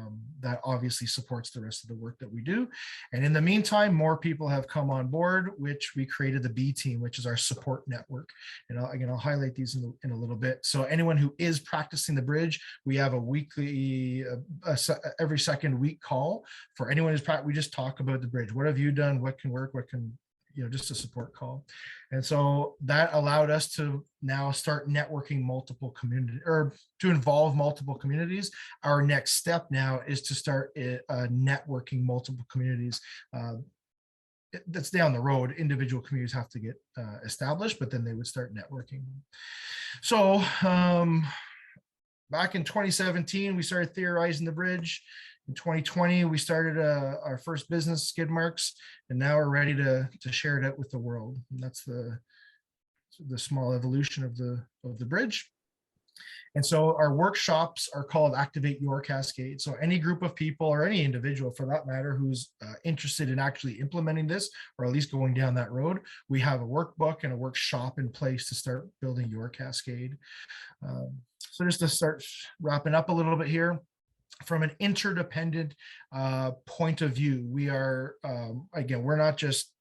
that obviously supports the rest of the work that we do. And in the meantime, more people have come on board, which we created the B team, which is our support network. And I'll highlight these in a little bit. So anyone who is practicing the bridge, we have a weekly, every second week call for anyone who's we just talk about the bridge. What have you done? What can work? What can, just a support call. And so that allowed us to now start networking multiple communities, or to involve multiple communities. Our next step now is to start networking multiple communities. That's down the road. Individual communities have to get established, but then they would start networking. So back in 2017, we started theorizing the bridge. In 2020, we started our first business, Skid Marks, and now we're ready to share it out with the world. And that's the small evolution of the bridge. And so our workshops are called Activate Your Cascade. So any group of people or any individual for that matter who's interested in actually implementing this, or at least going down that road, we have a workbook and a workshop in place to start building your cascade. So just to start wrapping up a little bit here, from an interdependent point of view, we are, again, we're not just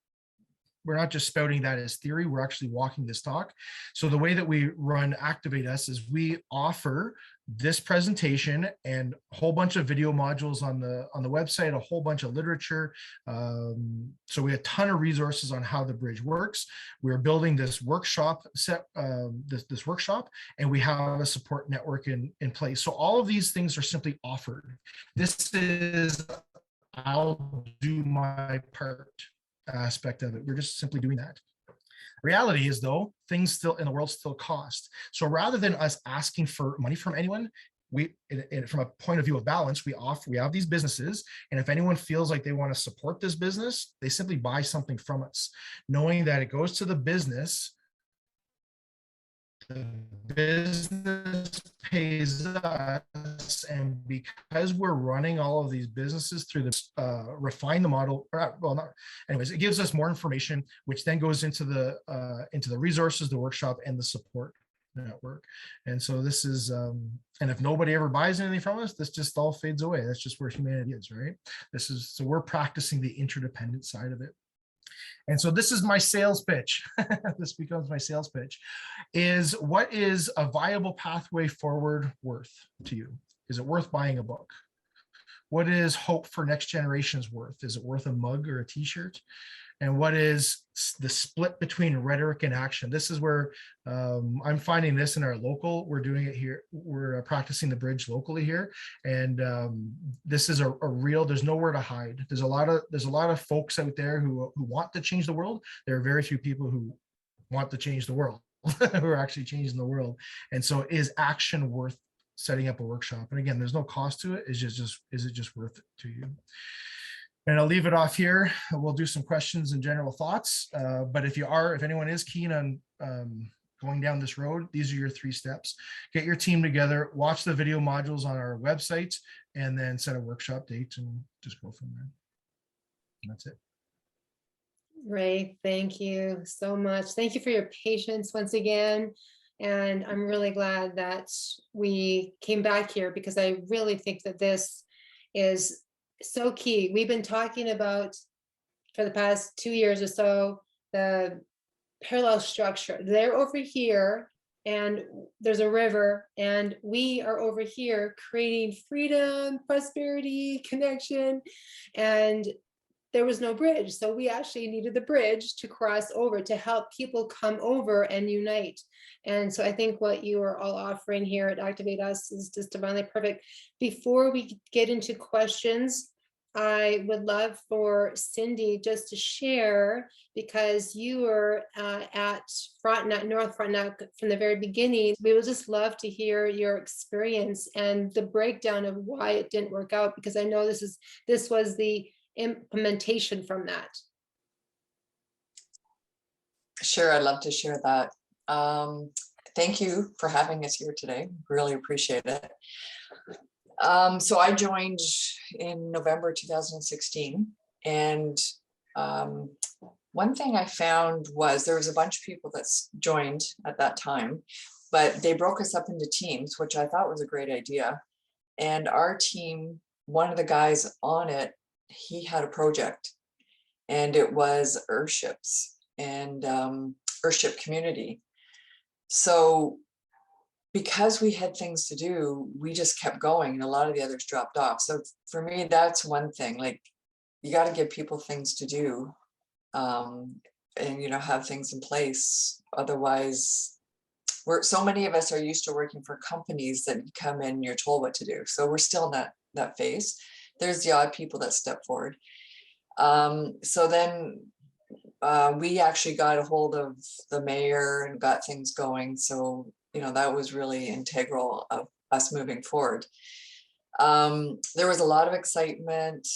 spouting that as theory, we're actually walking this talk. So the way that we run Activate Us is we offer this presentation and a whole bunch of video modules on the website, a whole bunch of literature. So we have a ton of resources on how the bridge works. We're building this workshop this workshop, and we have a support network in place. So all of these things are simply offered. This is, I'll do my part aspect of it. We're just simply doing that. Reality is, though, things still in the world still cost. So rather than us asking for money from anyone, from a point of view of balance, we have these businesses, and if anyone feels like they want to support this business, they simply buy something from us, knowing that it goes to the business pays us, and because we're running all of these businesses through this refine the model, well, not anyways, it gives us more information, which then goes into the resources, the workshop, and the support network. And so this is and if nobody ever buys anything from us, this just all fades away. That's just where humanity is, right? So we're practicing the interdependent side of it. And so this is my sales pitch. This becomes my sales pitch. What is a viable pathway forward worth to you? Is it worth buying a book? What is hope for next generations worth? Is it worth a mug or a t-shirt? And what is the split between rhetoric and action? This is where I'm finding this in our local. We're doing it here. We're practicing the bridge locally here, and this is a real. There's nowhere to hide. There's a lot of folks out there who want to change the world. There are very few people who want to change the world, who are actually changing the world. And so, is action worth setting up a workshop? And again, there's no cost to it. Is it just worth it to you? And I'll leave it off here. We'll do some questions and general thoughts. But if anyone is keen on going down this road, these are your 3 steps. Get your team together, watch the video modules on our website, and then set a workshop date and just go from there. And that's it. Ray, thank you so much. Thank you for your patience once again. And I'm really glad that we came back here, because I really think that this is so key. We've been talking about for the past 2 years or so, the parallel structure. They're over here and there's a river, and we are over here creating freedom, prosperity, connection, and there was no bridge. So we actually needed the bridge to cross over to help people come over and unite. And so I think what you are all offering here at Activate Us is just divinely perfect. Before we get into questions, I would love for Cindy just to share, because you were at Frontenac, North Frontenac from the very beginning. We would just love to hear your experience and the breakdown of why it didn't work out, because I know this was the implementation from that. Sure, I'd love to share that. Thank you for having us here today. Really appreciate it. So I joined in November 2016, and one thing I found was there was a bunch of people that joined at that time, but they broke us up into teams, which I thought was a great idea. And our team, one of the guys on it, he had a project, and it was earthships and earthship community. So because we had things to do, we just kept going, and a lot of the others dropped off. So for me, that's one thing. Like, you got to give people things to do, and have things in place. Otherwise, so many of us are used to working for companies that you come in, you're told what to do. So we're still in that phase. There's the odd people that step forward. So then we actually got a hold of the mayor and got things going. So, that was really integral of us moving forward. There was a lot of excitement.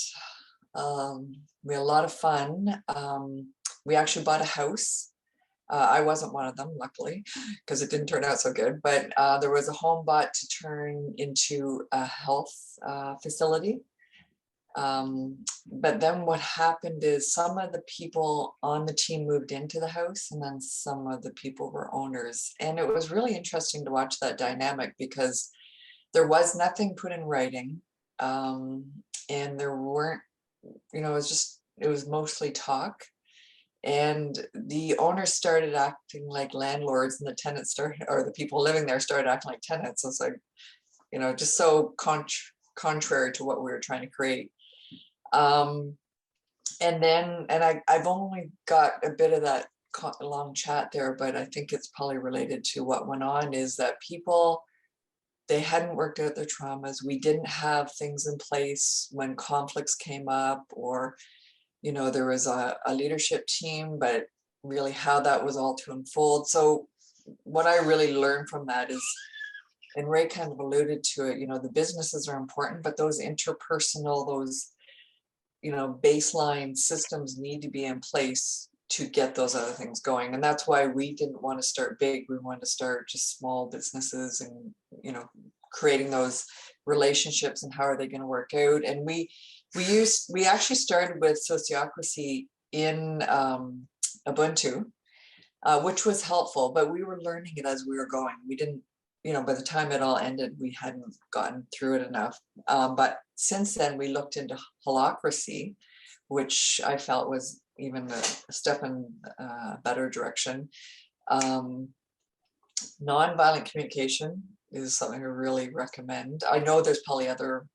We had a lot of fun. We actually bought a house I wasn't one of them, luckily, because it didn't turn out so good. But there was a home bought to turn into a health facility. But then what happened is some of the people on the team moved into the house, and then some of the people were owners. And it was really interesting to watch that dynamic, because there was nothing put in writing. And there weren't, you know, it was mostly talk. And the owners started acting like landlords, and the tenants started, or the people living there started acting like tenants. It's like, you know, just so contrary to what we were trying to create. And I've only got a bit of that long chat there, but I think it's probably related to what went on, is that people, they hadn't worked out their traumas. We didn't have things in place when conflicts came up, or, you know, there was a leadership team, but really how that was all to unfold. So what I really learned from that is, and Ray kind of alluded to it, you know, the businesses are important, but those interpersonal, those, you know, baseline systems need to be in place to get those other things going. And that's why we didn't want to start big. We wanted to start just small businesses and, you know, creating those relationships and how are they going to work out. And we actually started with Sociocracy in Ubuntu, which was helpful, but we were learning it as we were going. We didn't, you know, by the time it all ended, we hadn't gotten through it enough. But since then we looked into Holacracy, which I felt was even a step in a better direction. Nonviolent communication is something I really recommend. I know there's probably other,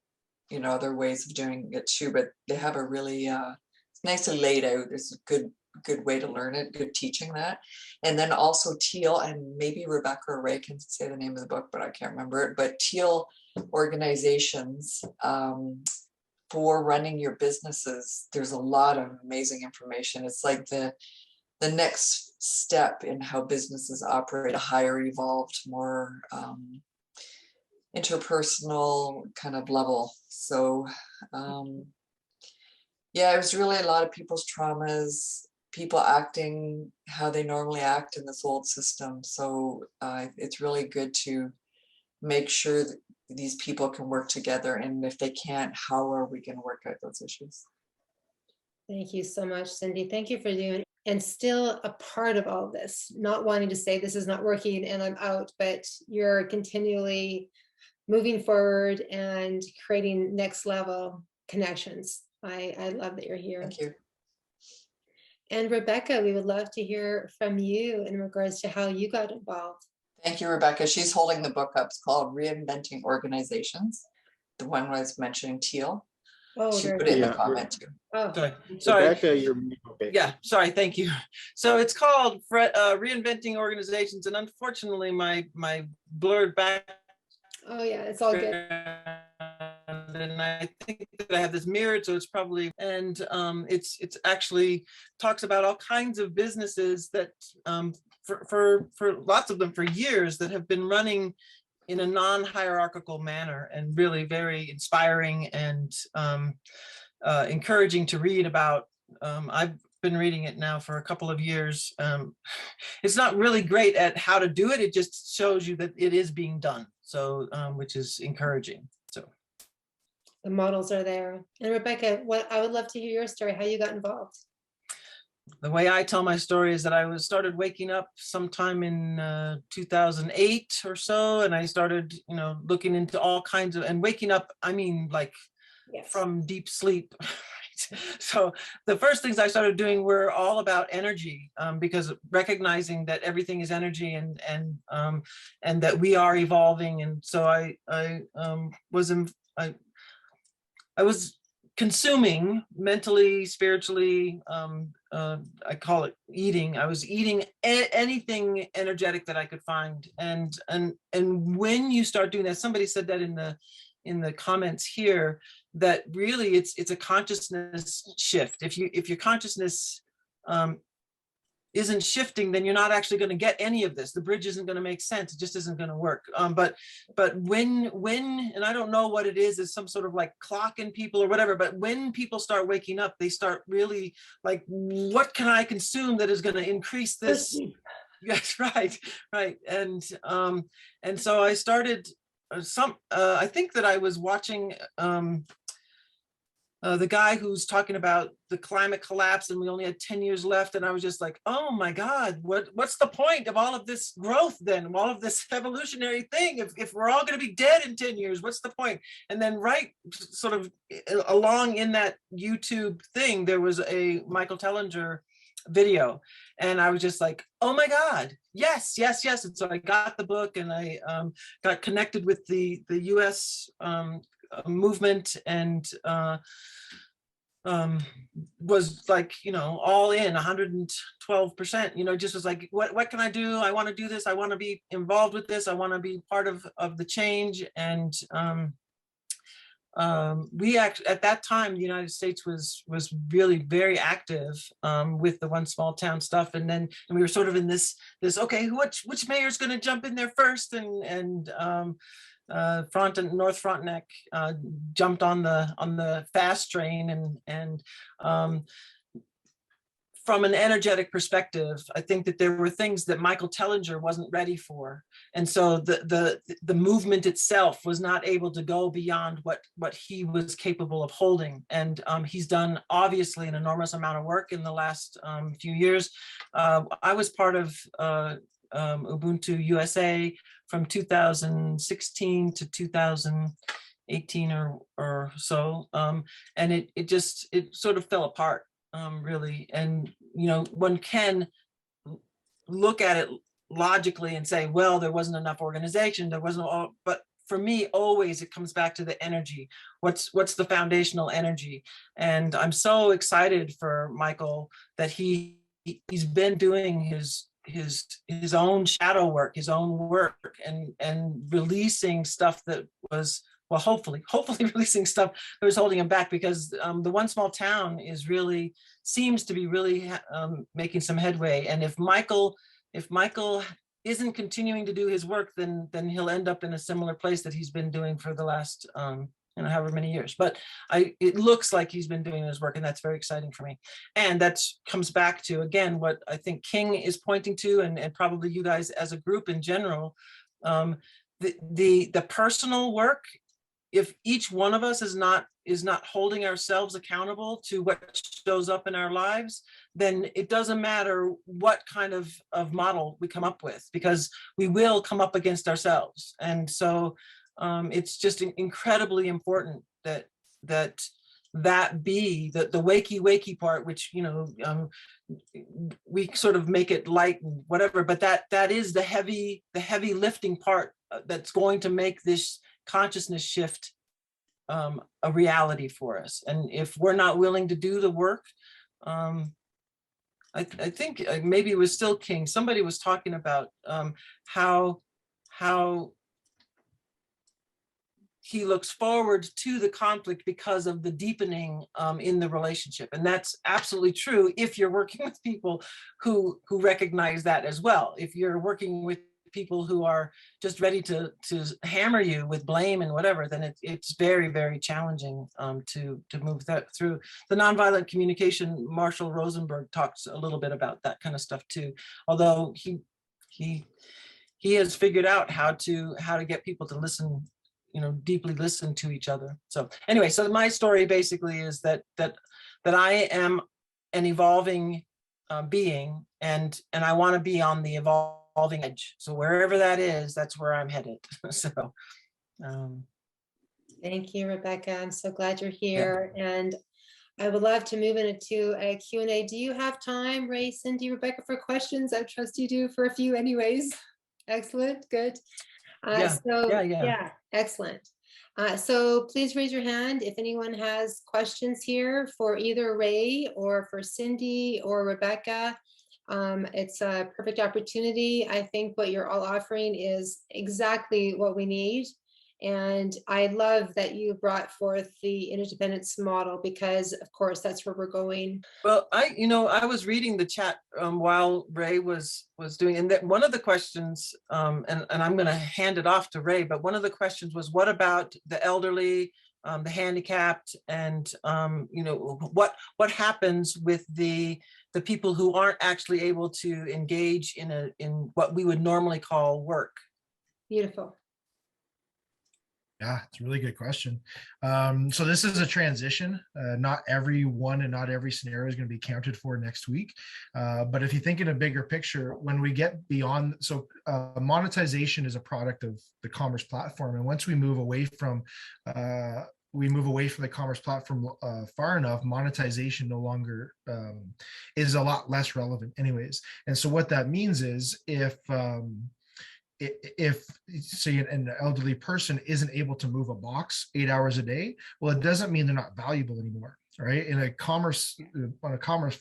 you know, other ways of doing it too, but they have a really it's nicely laid out. It's a good way to learn it, good teaching that. And then also Teal, and maybe Rebecca or Ray can say the name of the book, but I can't remember it, but Teal organizations for running your businesses. There's a lot of amazing information. It's like the next step in how businesses operate, a higher evolved, more interpersonal kind of level. So yeah, it was really a lot of people's traumas, people acting how they normally act in this old system. So it's really good to make sure that these people can work together. And if they can't, how are we going to work out those issues? Thank you so much, Cindy. Thank you for doing, and still a part of all this, not wanting to say this is not working and I'm out, but you're continually moving forward and creating next level connections. I love that you're here. Thank you. And Rebecca, we would love to hear from you in regards to how you got involved. Thank you, Rebecca. She's holding the book up. It's called Reinventing Organizations. The one was mentioning Teal. Oh, She put it in the comment too. Oh, Sorry. Rebecca, you're okay. Yeah, sorry, thank you. So it's called Reinventing Organizations, and unfortunately my blurred back. oh yeah, it's all good. And I think that I have this mirrored, so it's probably, and it's actually talks about all kinds of businesses that for lots of them for years that have been running in a non-hierarchical manner, and really very inspiring and encouraging to read about. I've been reading it now for a couple of years. It's not really great at how to do it. It just shows you that it is being done. So, which is encouraging. So The models are there. And Rebecca, I would love to hear your story, how you got involved. the way I tell my story is that I started waking up sometime in 2008 or so, and I started, looking into all kinds of, and waking up, I mean, like Yes. from deep sleep. So the first things I started doing were all about energy, because recognizing that everything is energy, and that we are evolving. And so I was consuming mentally, spiritually. I call it eating. I was eating anything energetic that I could find. And when you start doing that, somebody said that in the comments here, that really it's a consciousness shift. If your consciousness isn't shifting, then you're not actually going to get any of this. The bridge isn't going to make sense. It just isn't going to work. But when, and I don't know what it is some sort of like clock in people or whatever, but when people start waking up, they start really like, what can I consume that is going to increase this? Yes, right. And so I started I think that I was watching the guy who's talking about the climate collapse and we only had 10 years left. And I was just like, oh my God, what's the point of all of this growth then, all of this evolutionary thing? If we're all going to be dead in 10 years, what's the point? And then right sort of along in that YouTube thing, there was a Michael Tellinger video. And I was just like, oh my God, yes. And so I got the book and I got connected with the US movement and was like, all in 112%, just was like, what can I do? I want to do this. I want to be involved with this. I want to be part of the change. And we actually, at that time, the United States was really very active with the One Small Town stuff. And we were sort of in this, okay, which mayor's going to jump in there first? And North Frontenac jumped on the fast train, and from an energetic perspective, I think that there were things that Michael Tellinger wasn't ready for, and so the movement itself was not able to go beyond what he was capable of holding. And he's done obviously an enormous amount of work in the last few years. I was part of Ubuntu USA from 2016 to 2018 or so, and it sort of fell apart, really. And one can look at it logically and say, well, there wasn't enough organization, but for me, always it comes back to the energy. What's the foundational energy? And I'm so excited for Michael that he's been doing his own shadow work, his own work, and releasing stuff that was, well, hopefully releasing stuff that was holding him back, because the One Small Town seems to be really making some headway. And if Michael isn't continuing to do his work, then he'll end up in a similar place that he's been doing for the last however many years. But it looks like he's been doing his work, and that's very exciting for me. And that comes back to, again, what I think King is pointing to, and probably you guys as a group in general, the personal work. If each one of us is not holding ourselves accountable to what shows up in our lives, then it doesn't matter what kind of model we come up with, because we will come up against ourselves. And so it's just incredibly important that be the wakey part, which we sort of make it light and whatever, but that is the heavy lifting part that's going to make this consciousness shift a reality for us. And if we're not willing to do the work, I think maybe it was still King, somebody was talking about how he looks forward to the conflict because of the deepening in the relationship. And that's absolutely true if you're working with people who recognize that as well. If you're working with people who are just ready to hammer you with blame and whatever, then it's very, very challenging to move that through. The nonviolent communication, Marshall Rosenberg talks a little bit about that kind of stuff too, although he has figured out how to get people to listen, deeply listen to each other. So anyway, so my story basically is that I am an evolving being, and I want to be on the evolving edge. So wherever that is, that's where I'm headed. So thank you, Rebecca. I'm so glad you're here. Yeah. And I would love to move into a Q&A. Do you have time, Ray, Cindy, Rebecca, for questions? I trust you do for a few anyways. Excellent, good. Yeah, excellent. So please raise your hand if anyone has questions here for either Ray or for Cindy or Rebecca. It's a perfect opportunity. I think what you're all offering is exactly what we need. And I love that you brought forth the interdependence model, because of course that's where we're going. Well, I was reading the chat while Ray was doing, and that one of the questions, and I'm going to hand it off to Ray, but one of the questions was, what about the elderly, the handicapped, and what happens with the people who aren't actually able to engage in what we would normally call work? Beautiful. Yeah, it's a really good question. So this is a transition. Not everyone and not every scenario is going to be accounted for next week. But if you think in a bigger picture, when we get beyond, so monetization is a product of the commerce platform. And once we move away from the commerce platform far enough, monetization no longer is a lot less relevant anyways. And so what that means is if say an elderly person isn't able to move a box 8 hours a day, well, it doesn't mean they're not valuable anymore, right? On a commerce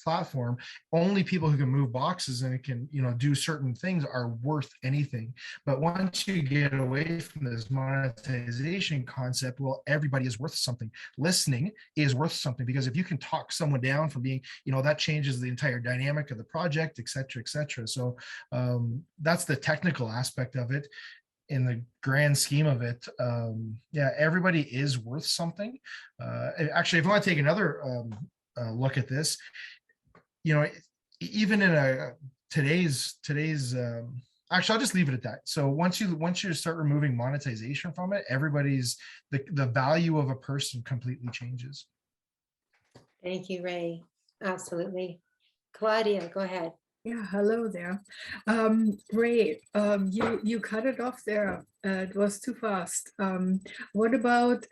platform, only people who can move boxes and can do certain things are worth anything. But once you get away from this monetization concept, well, everybody is worth something. Listening is worth something, because if you can talk someone down from being, that changes the entire dynamic of the project, et cetera, et cetera. So that's the technical aspect of it. In the grand scheme of it, everybody is worth something. Actually, if I want to take another look at this, even in today's actually, I'll just leave it at that. So once you start removing monetization from it, the value of a person completely changes. Thank you, Ray. Absolutely. Claudia, go ahead. Yeah, hello there. Ray, you cut it off there. It was too fast. What about,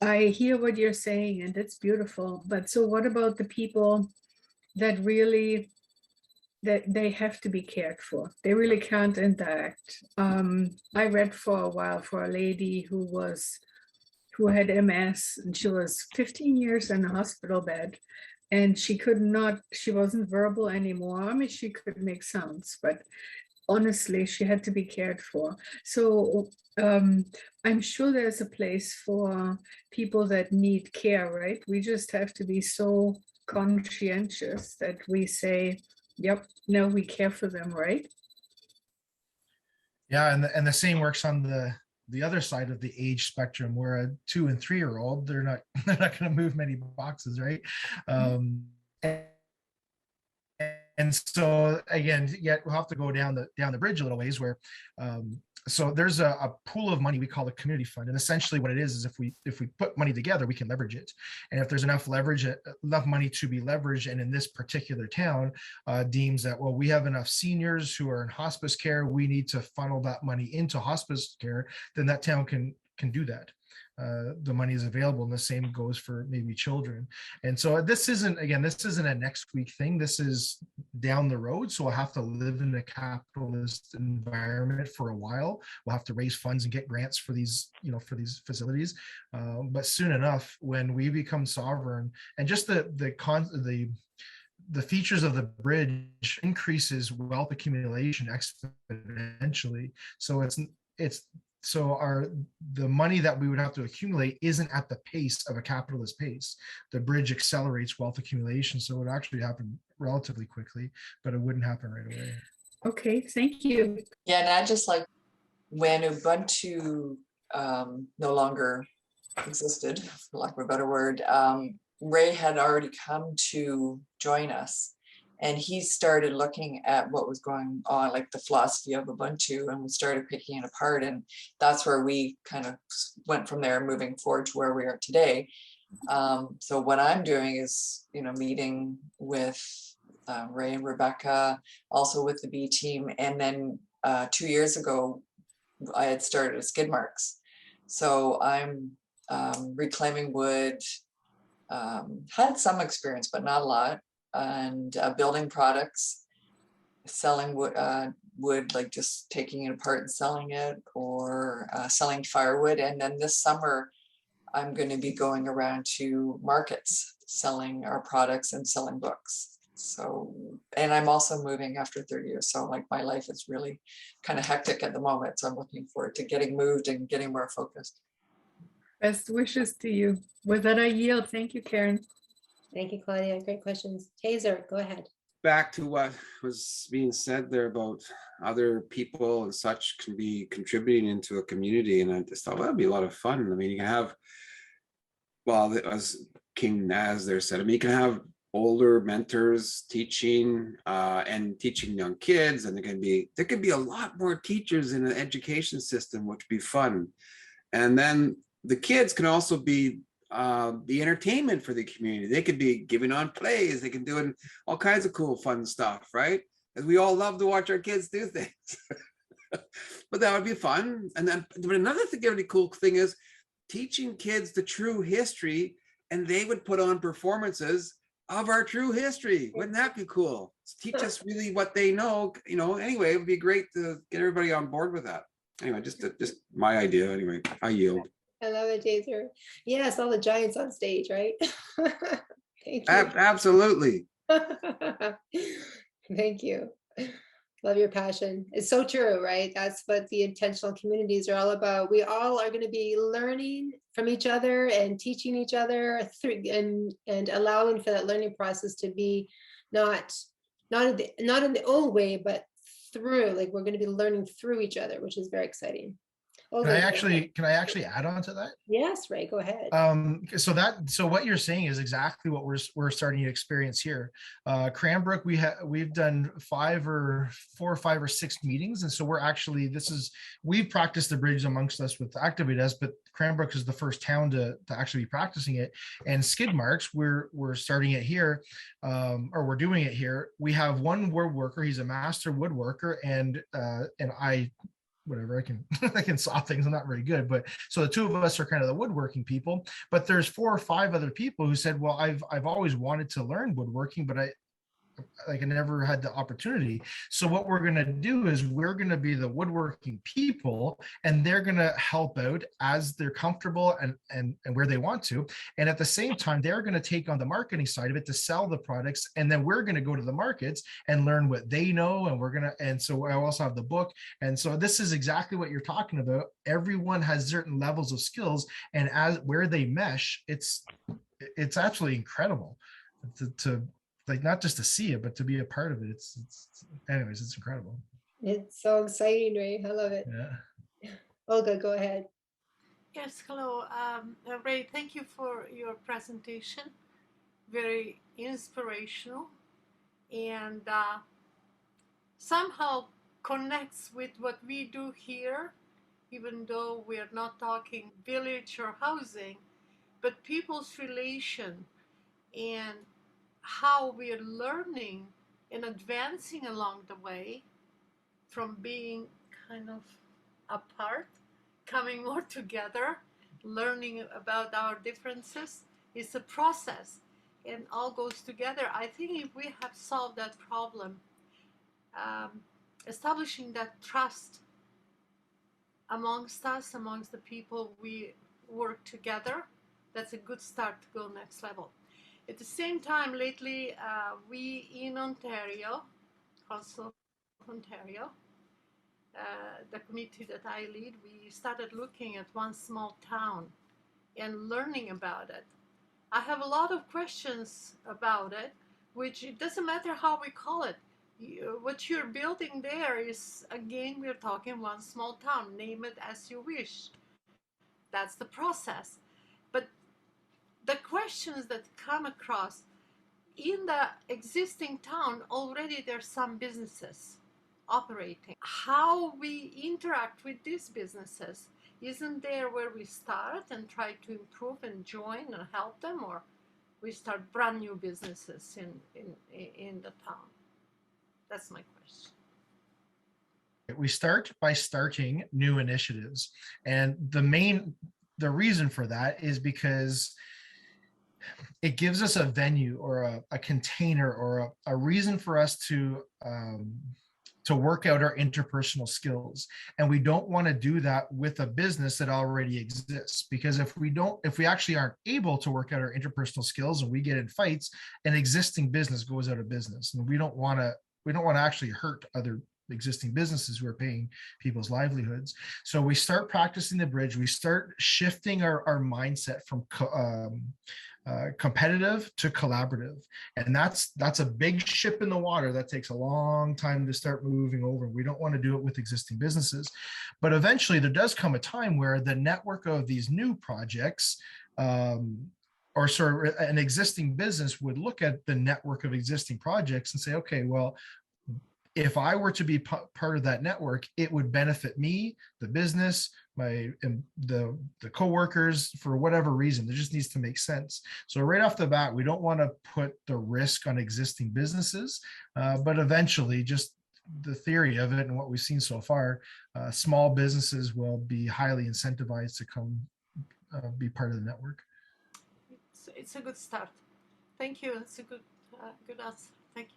I hear what you're saying, and it's beautiful, but so what about the people that really, that they have to be cared for? They really can't interact. I read for a while for a lady who had MS, and she was 15 years in a hospital bed. And she wasn't verbal anymore. I mean, she could make sounds, but honestly, she had to be cared for. So I'm sure there's a place for people that need care, right? We just have to be so conscientious that we say, yep, no, we care for them, right? Yeah, and the same works on the other side of the age spectrum, where a 2 and 3 year old, they're not going to move many boxes, right? And so again, we'll have to go down the bridge a little ways, where so there's a pool of money we call the community fund, and essentially what it is if we put money together, we can leverage it. And if there's enough money to be leveraged, and in this particular town deems that, well, we have enough seniors who are in hospice care, we need to funnel that money into hospice care, then that town can do that. The money is available, and the same goes for maybe children. And so this isn't a next week thing. This is down the road. So we'll have to live in a capitalist environment for a while. We'll have to raise funds and get grants for these facilities. But soon enough, when we become sovereign, and just the features of the bridge increases wealth accumulation exponentially. So the money that we would have to accumulate isn't at the pace of a capitalist pace. The bridge accelerates wealth accumulation, so it would actually happen relatively quickly, but it wouldn't happen right away. Okay, thank you. Yeah, and I just like when Ubuntu no longer existed, for lack of a better word, Ray had already come to join us. And he started looking at what was going on, like the philosophy of Ubuntu, and we started picking it apart. And that's where we kind of went from there, moving forward to where we are today. So what I'm doing is, meeting with Ray and Rebecca, also with the B team. And then 2 years ago, I had started a skid marks. So I'm reclaiming wood, had some experience, but not a lot. And building products, selling wood, like just taking it apart and selling it, or selling firewood. And then this summer, I'm going to be going around to markets, selling our products and selling books. So, and I'm also moving after 30 years. So like my life is really kind of hectic at the moment. So I'm looking forward to getting moved and getting more focused. Best wishes to you. With that, I yield. Thank you, Karen. Thank you, Claudia. Great questions. Taser, go ahead. Back to what was being said there about other people and such can be contributing into a community. And I just thought, well, that'd be a lot of fun. I mean, you can have, well, as King Naz there said, I mean, you can have older mentors teaching and teaching young kids, and there can be a lot more teachers in an education system, which would be fun. And then the kids can also be the entertainment for the community. They could be giving on plays, they can doing all kinds of cool fun stuff, right? As we all love to watch our kids do things. But that would be fun. And then but another thing, really cool thing is teaching kids the true history, and they would put on performances of our true history. Wouldn't that be cool? Teach us really what they know, you know. Anyway, it would be great to get everybody on board with that. Anyway, just my idea. Anyway, I yield. I love it, Taser. Yes, all the giants on stage, right? Thank you. Absolutely. Thank you. Love your passion. It's so true, right? That's what the intentional communities are all about. We all are going to be learning from each other and teaching each other through, and allowing for that learning process to be not in the old way, but through, like, we're going to be learning through each other, which is very exciting. Can I actually add on to that? Yes, Ray, go ahead. So what you're saying is exactly what we're starting to experience here. Cranbrook, we've done 4 or 5 or 6 meetings, and so we've practiced the bridge amongst us with Activate Us, but Cranbrook is the first town to actually be practicing it. And skid marks, we're starting it here, or we're doing it here. We have one woodworker, he's a master woodworker, and I can saw things. I'm not very good, but so the 2 of us are kind of the woodworking people, but there's 4 or 5 other people who said, well, I've always wanted to learn woodworking, but I never had the opportunity. So what we're going to do is we're going to be the woodworking people, and they're going to help out as they're comfortable and where they want to. And at the same time, they're going to take on the marketing side of it to sell the products. And then we're going to go to the markets and learn what they know. And so I also have the book. And so this is exactly what you're talking about. Everyone has certain levels of skills, and as where they mesh, it's absolutely incredible to like, not just to see it, but to be a part of it. Anyways, it's incredible. It's so exciting, Ray. I love it. Yeah. Olga, go ahead. Yes, hello. Ray, thank you for your presentation. Very inspirational, and somehow connects with what we do here, even though we're not talking village or housing, but people's relation and how we're learning and advancing along the way from being kind of apart, coming more together, learning about our differences. Is a process, and all goes together. I think if we have solved that problem, establishing that trust amongst us, amongst the people we work together, that's a good start to go next level. At the same time, lately, we in Ontario, Council of Ontario, the committee that I lead, we started looking at one small town and learning about it. I have a lot of questions about it, which it doesn't matter how we call it. What you're building there is, again, we're talking one small town, name it as you wish. That's the process. But the questions that come across, in the existing town, already there's some businesses operating. How we interact with these businesses, isn't there where we start and try to improve and join and help them, or we start brand new businesses in the town? That's my question. We start by starting new initiatives. And the reason for that is because it gives us a venue or a container or a reason for us to work out our interpersonal skills. And we don't want to do that with a business that already exists, because if we actually aren't able to work out our interpersonal skills and we get in fights, an existing business goes out of business. And we don't want to actually hurt other existing businesses who are paying people's livelihoods. So we start practicing the bridge. We start shifting our mindset from competitive to collaborative, and that's a big ship in the water that takes a long time to start moving over. We don't want to do it with existing businesses, but eventually there does come a time where the network of these new projects, or sort of an existing business would look at the network of existing projects and say, okay, well, if I were to be part of that network, it would benefit me, the business, the coworkers, for whatever reason. It just needs to make sense. So right off the bat, we don't want to put the risk on existing businesses, but eventually, just the theory of it and what we've seen so far, small businesses will be highly incentivized to come be part of the network. It's a good start. Thank you. It's a good answer. Thank you.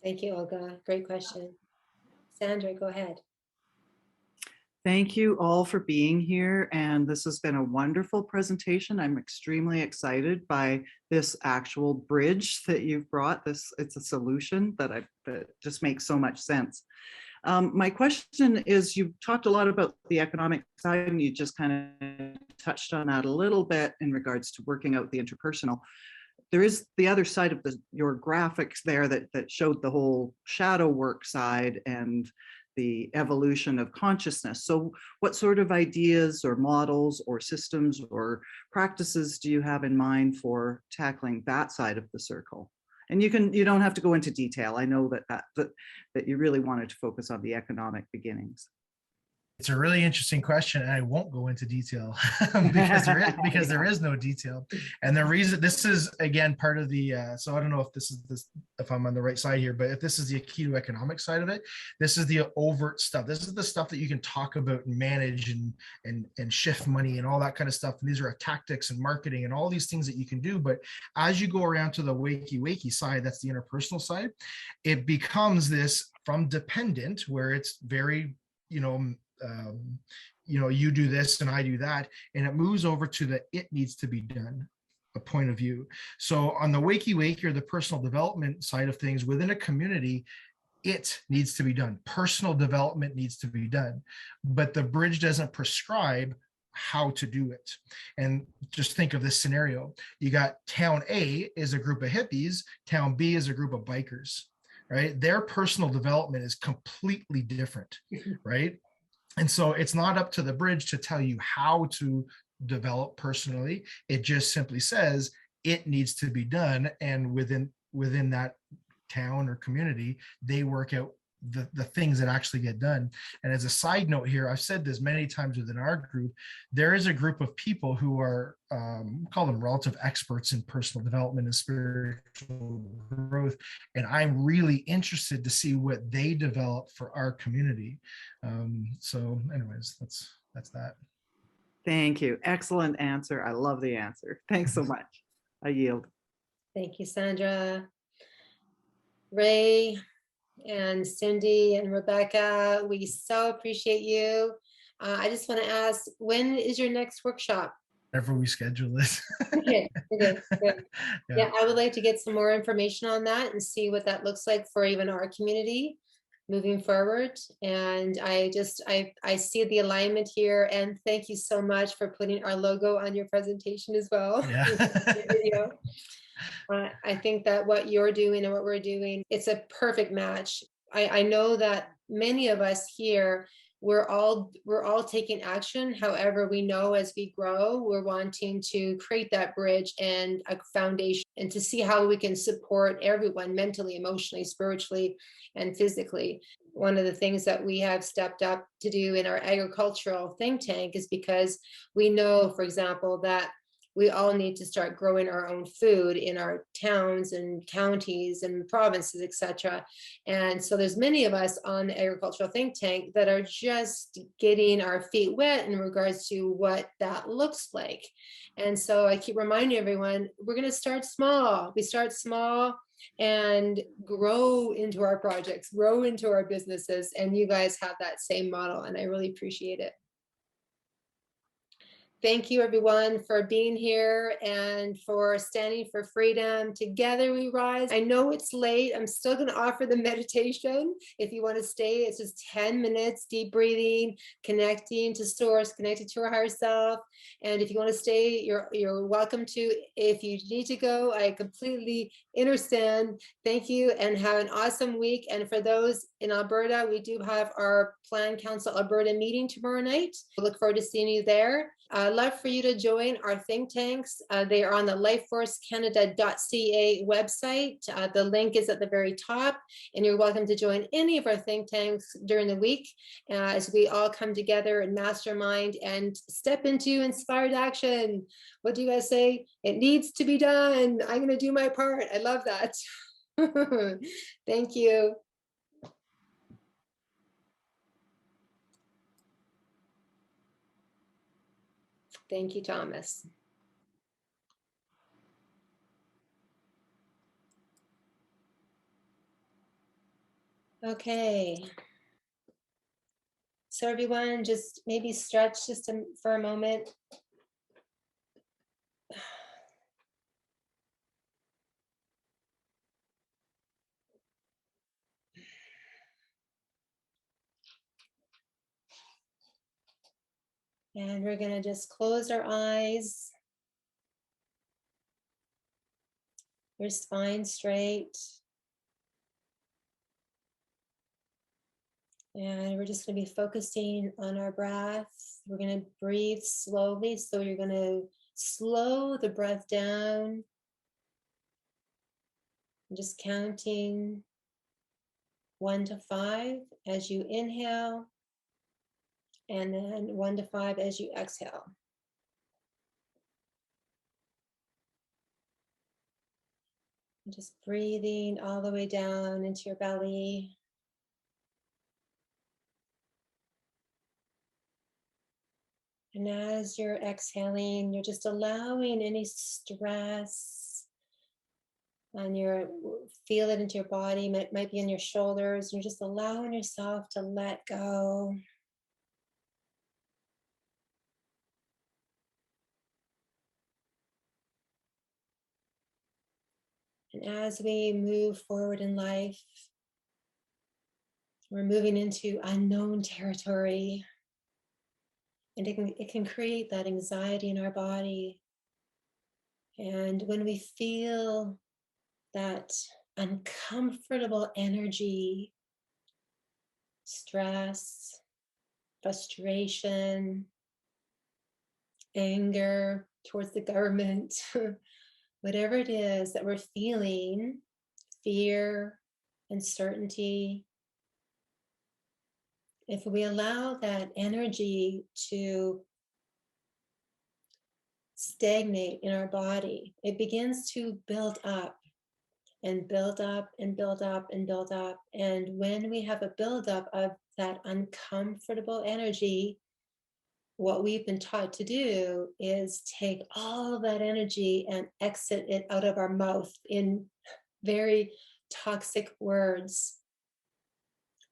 Thank you, Olga. Great question. Sandra, go ahead. Thank you all for being here. And this has been a wonderful presentation. I'm extremely excited by this actual bridge that you've brought. It's a solution that just makes so much sense. My question is, you've talked a lot about the economic side, and you just kind of touched on that a little bit in regards to working out the interpersonal. There is the other side of your graphics there that showed the whole shadow work side and the evolution of consciousness. So what sort of ideas or models or systems or practices do you have in mind for tackling that side of the circle? And you don't have to go into detail. I know that you really wanted to focus on the economic beginnings. It's a really interesting question, and I won't go into detail because there is no detail. And the reason, this is again part of the so I don't know if I'm on the right side here, but if this is the Aikido economic side of it, this is the overt stuff. This is the stuff that you can talk about and manage and shift money and all that kind of stuff. And these are tactics and marketing and all these things that you can do. But as you go around to the wakey side, that's the interpersonal side, it becomes this from dependent, where it's very, you do this and I do that, and it moves over to the it needs to be done, a point of view. So on the wakey or the personal development side of things within a community, it needs to be done. Personal development needs to be done, but the bridge doesn't prescribe how to do it. And just think of this scenario. You got town A is a group of hippies, town B is a group of bikers, right? Their personal development is completely different, right? And so it's not up to the bridge to tell you how to develop personally. It just simply says it needs to be done. And within that town or community, they work out the things that actually get done. And as a side note here, I've said this many times within our group, there is a group of people who are, call them relative experts in personal development and spiritual growth. And I'm really interested to see what they develop for our community. So anyways, that's that. Thank you. Excellent answer. I love the answer. Thanks so much. I yield. Thank you, Sandra. Ray and Cindy and Rebecca, we so appreciate you. I just want to ask, when is your next workshop? Whenever we schedule this. Okay, good. Yeah, I would like to get some more information on that and see what that looks like for even our community moving forward. And I see the alignment here, and thank you so much for putting our logo on your presentation as well. Yeah. I think that what you're doing and what we're doing, it's a perfect match. I know that many of us here, we're all taking action. However, we know as we grow, we're wanting to create that bridge and a foundation, and to see how we can support everyone mentally, emotionally, spiritually, and physically. One of the things that we have stepped up to do in our agricultural think tank is because we know, for example, that we all need to start growing our own food in our towns and counties and provinces, etc. And so there's many of us on the agricultural think tank that are just getting our feet wet in regards to what that looks like. And so I keep reminding everyone, we're going to start small. We start small and grow into our projects, grow into our businesses. And you guys have that same model, and I really appreciate it. Thank you, everyone, for being here and for standing for freedom. Together we rise. I know it's late. I'm still going to offer the meditation. If you want to stay, it's just 10 minutes, deep breathing, connecting to source, connected to our higher self. And if you want to stay, you're welcome to. If you need to go, I completely understand. Thank you and have an awesome week. And for those in Alberta, we do have our Plan Council Alberta meeting tomorrow night. We look forward to seeing you there. I'd love for you to join our think tanks. They are on the lifeforcecanada.ca website. The link is at the very top, and you're welcome to join any of our think tanks during the week as we all come together and mastermind and step into inspired action. What do you guys say? It needs to be done. I'm going to do my part. I love that. Thank you. Thank you, Thomas. Okay. So everyone just maybe stretch just for a moment. And we're going to just close our eyes. Your spine straight. And we're just going to be focusing on our breath. We're going to breathe slowly. So you're going to slow the breath down. And just counting 1 to 5 as you inhale. And then 1 to 5 as you exhale. And just breathing all the way down into your belly. And as you're exhaling, you're just allowing any stress on feel it into your body, might be in your shoulders. You're just allowing yourself to let go. And as we move forward in life, we're moving into unknown territory. And it can create that anxiety in our body. And when we feel that uncomfortable energy, stress, frustration, anger towards the government, whatever it is that we're feeling, fear, uncertainty, if we allow that energy to stagnate in our body, it begins to build up and build up and build up and build up. And when we have a buildup of that uncomfortable energy, what we've been taught to do is take all that energy and exit it out of our mouth in very toxic words.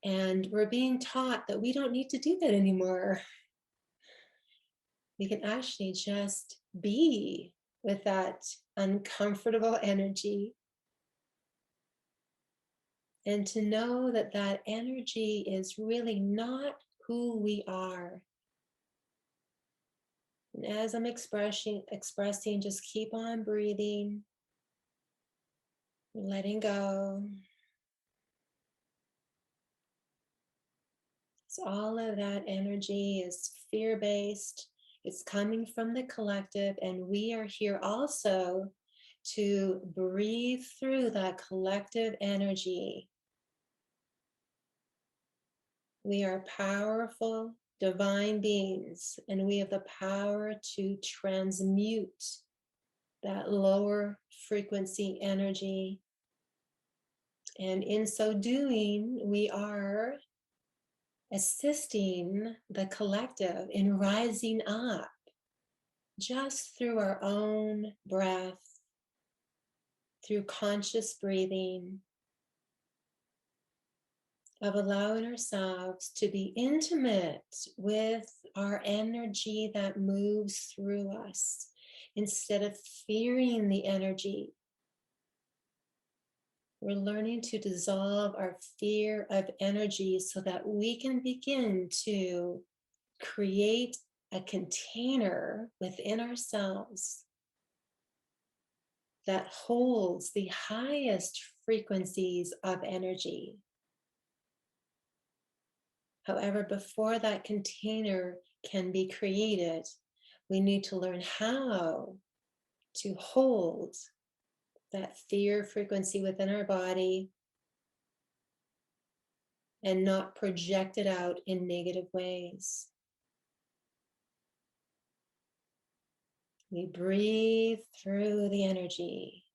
And we're being taught that we don't need to do that anymore. We can actually just be with that uncomfortable energy. And to know that that energy is really not who we are. And as I'm expressing, just keep on breathing, letting go. So all of that energy is fear-based. It's coming from the collective, and we are here also to breathe through that collective energy. We are powerful, divine beings, and we have the power to transmute that lower frequency energy. And in so doing, we are assisting the collective in rising up just through our own breath, through conscious breathing. of allowing ourselves to be intimate with our energy that moves through us instead of fearing the energy. We're learning to dissolve our fear of energy so that we can begin to create a container within ourselves that holds the highest frequencies of energy. However, before that container can be created, we need to learn how to hold that fear frequency within our body and not project it out in negative ways. We breathe through the energy.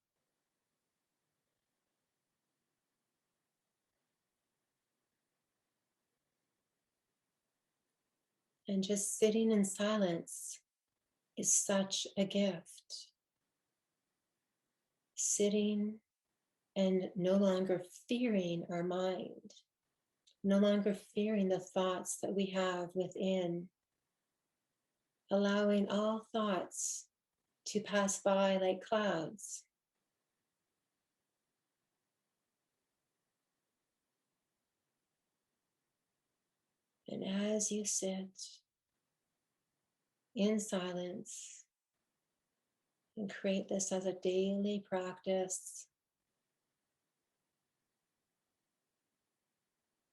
And just sitting in silence is such a gift. Sitting and no longer fearing our mind, no longer fearing the thoughts that we have within, allowing all thoughts to pass by like clouds. And as you sit in silence and create this as a daily practice,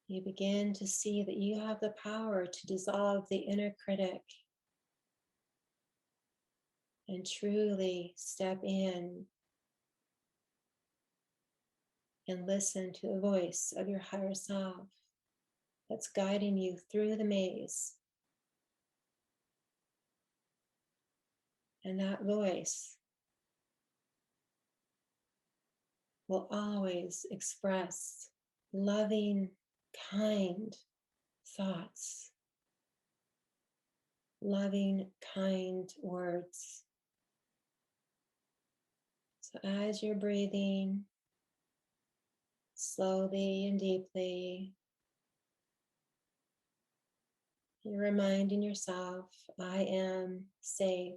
you begin to see that you have the power to dissolve the inner critic and truly step in and listen to the voice of your higher self that's guiding you through the maze. And that voice will always express loving, kind thoughts, loving, kind words. So as you're breathing slowly and deeply, you're reminding yourself, I am safe.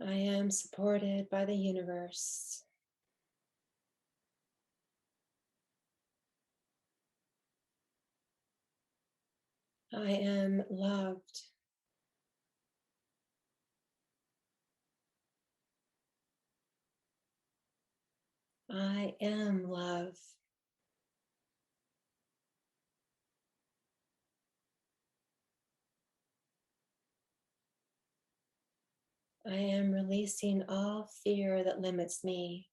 I am supported by the universe. I am loved. I am love. I am releasing all fear that limits me.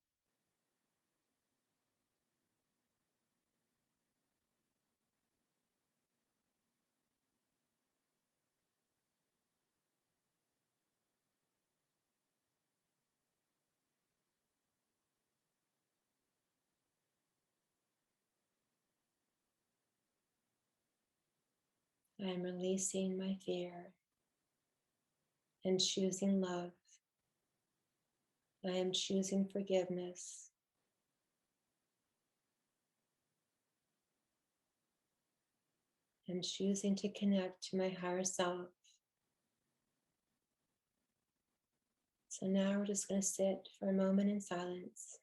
I am releasing my fear and choosing love. I am choosing forgiveness. And choosing to connect to my higher self. So now we're just going to sit for a moment in silence.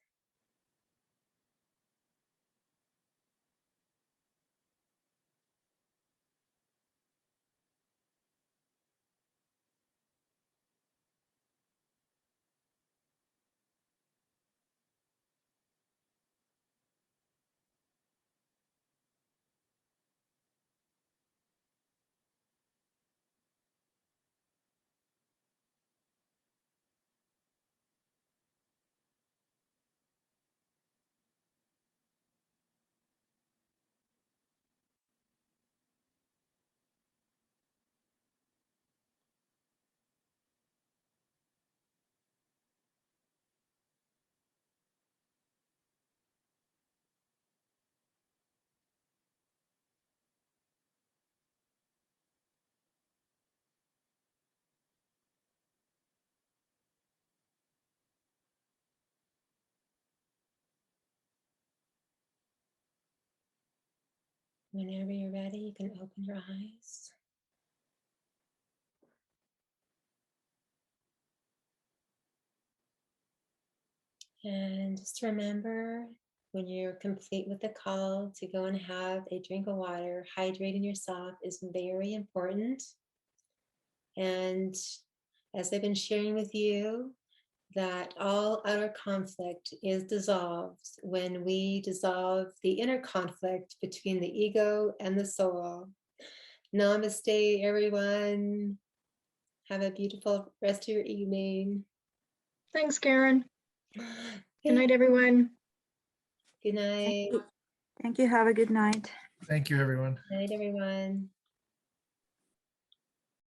Whenever you're ready, you can open your eyes. And just remember, when you're complete with the call, to go and have a drink of water. Hydrating yourself is very important. And as I've been sharing with you, that all outer conflict is dissolved when we dissolve the inner conflict between the ego and the soul. Namaste, everyone. Have a beautiful rest of your evening. Thanks, Karen. Good night, everyone. Good night. Thank you. Have a good night. Thank you, everyone. Good night, everyone.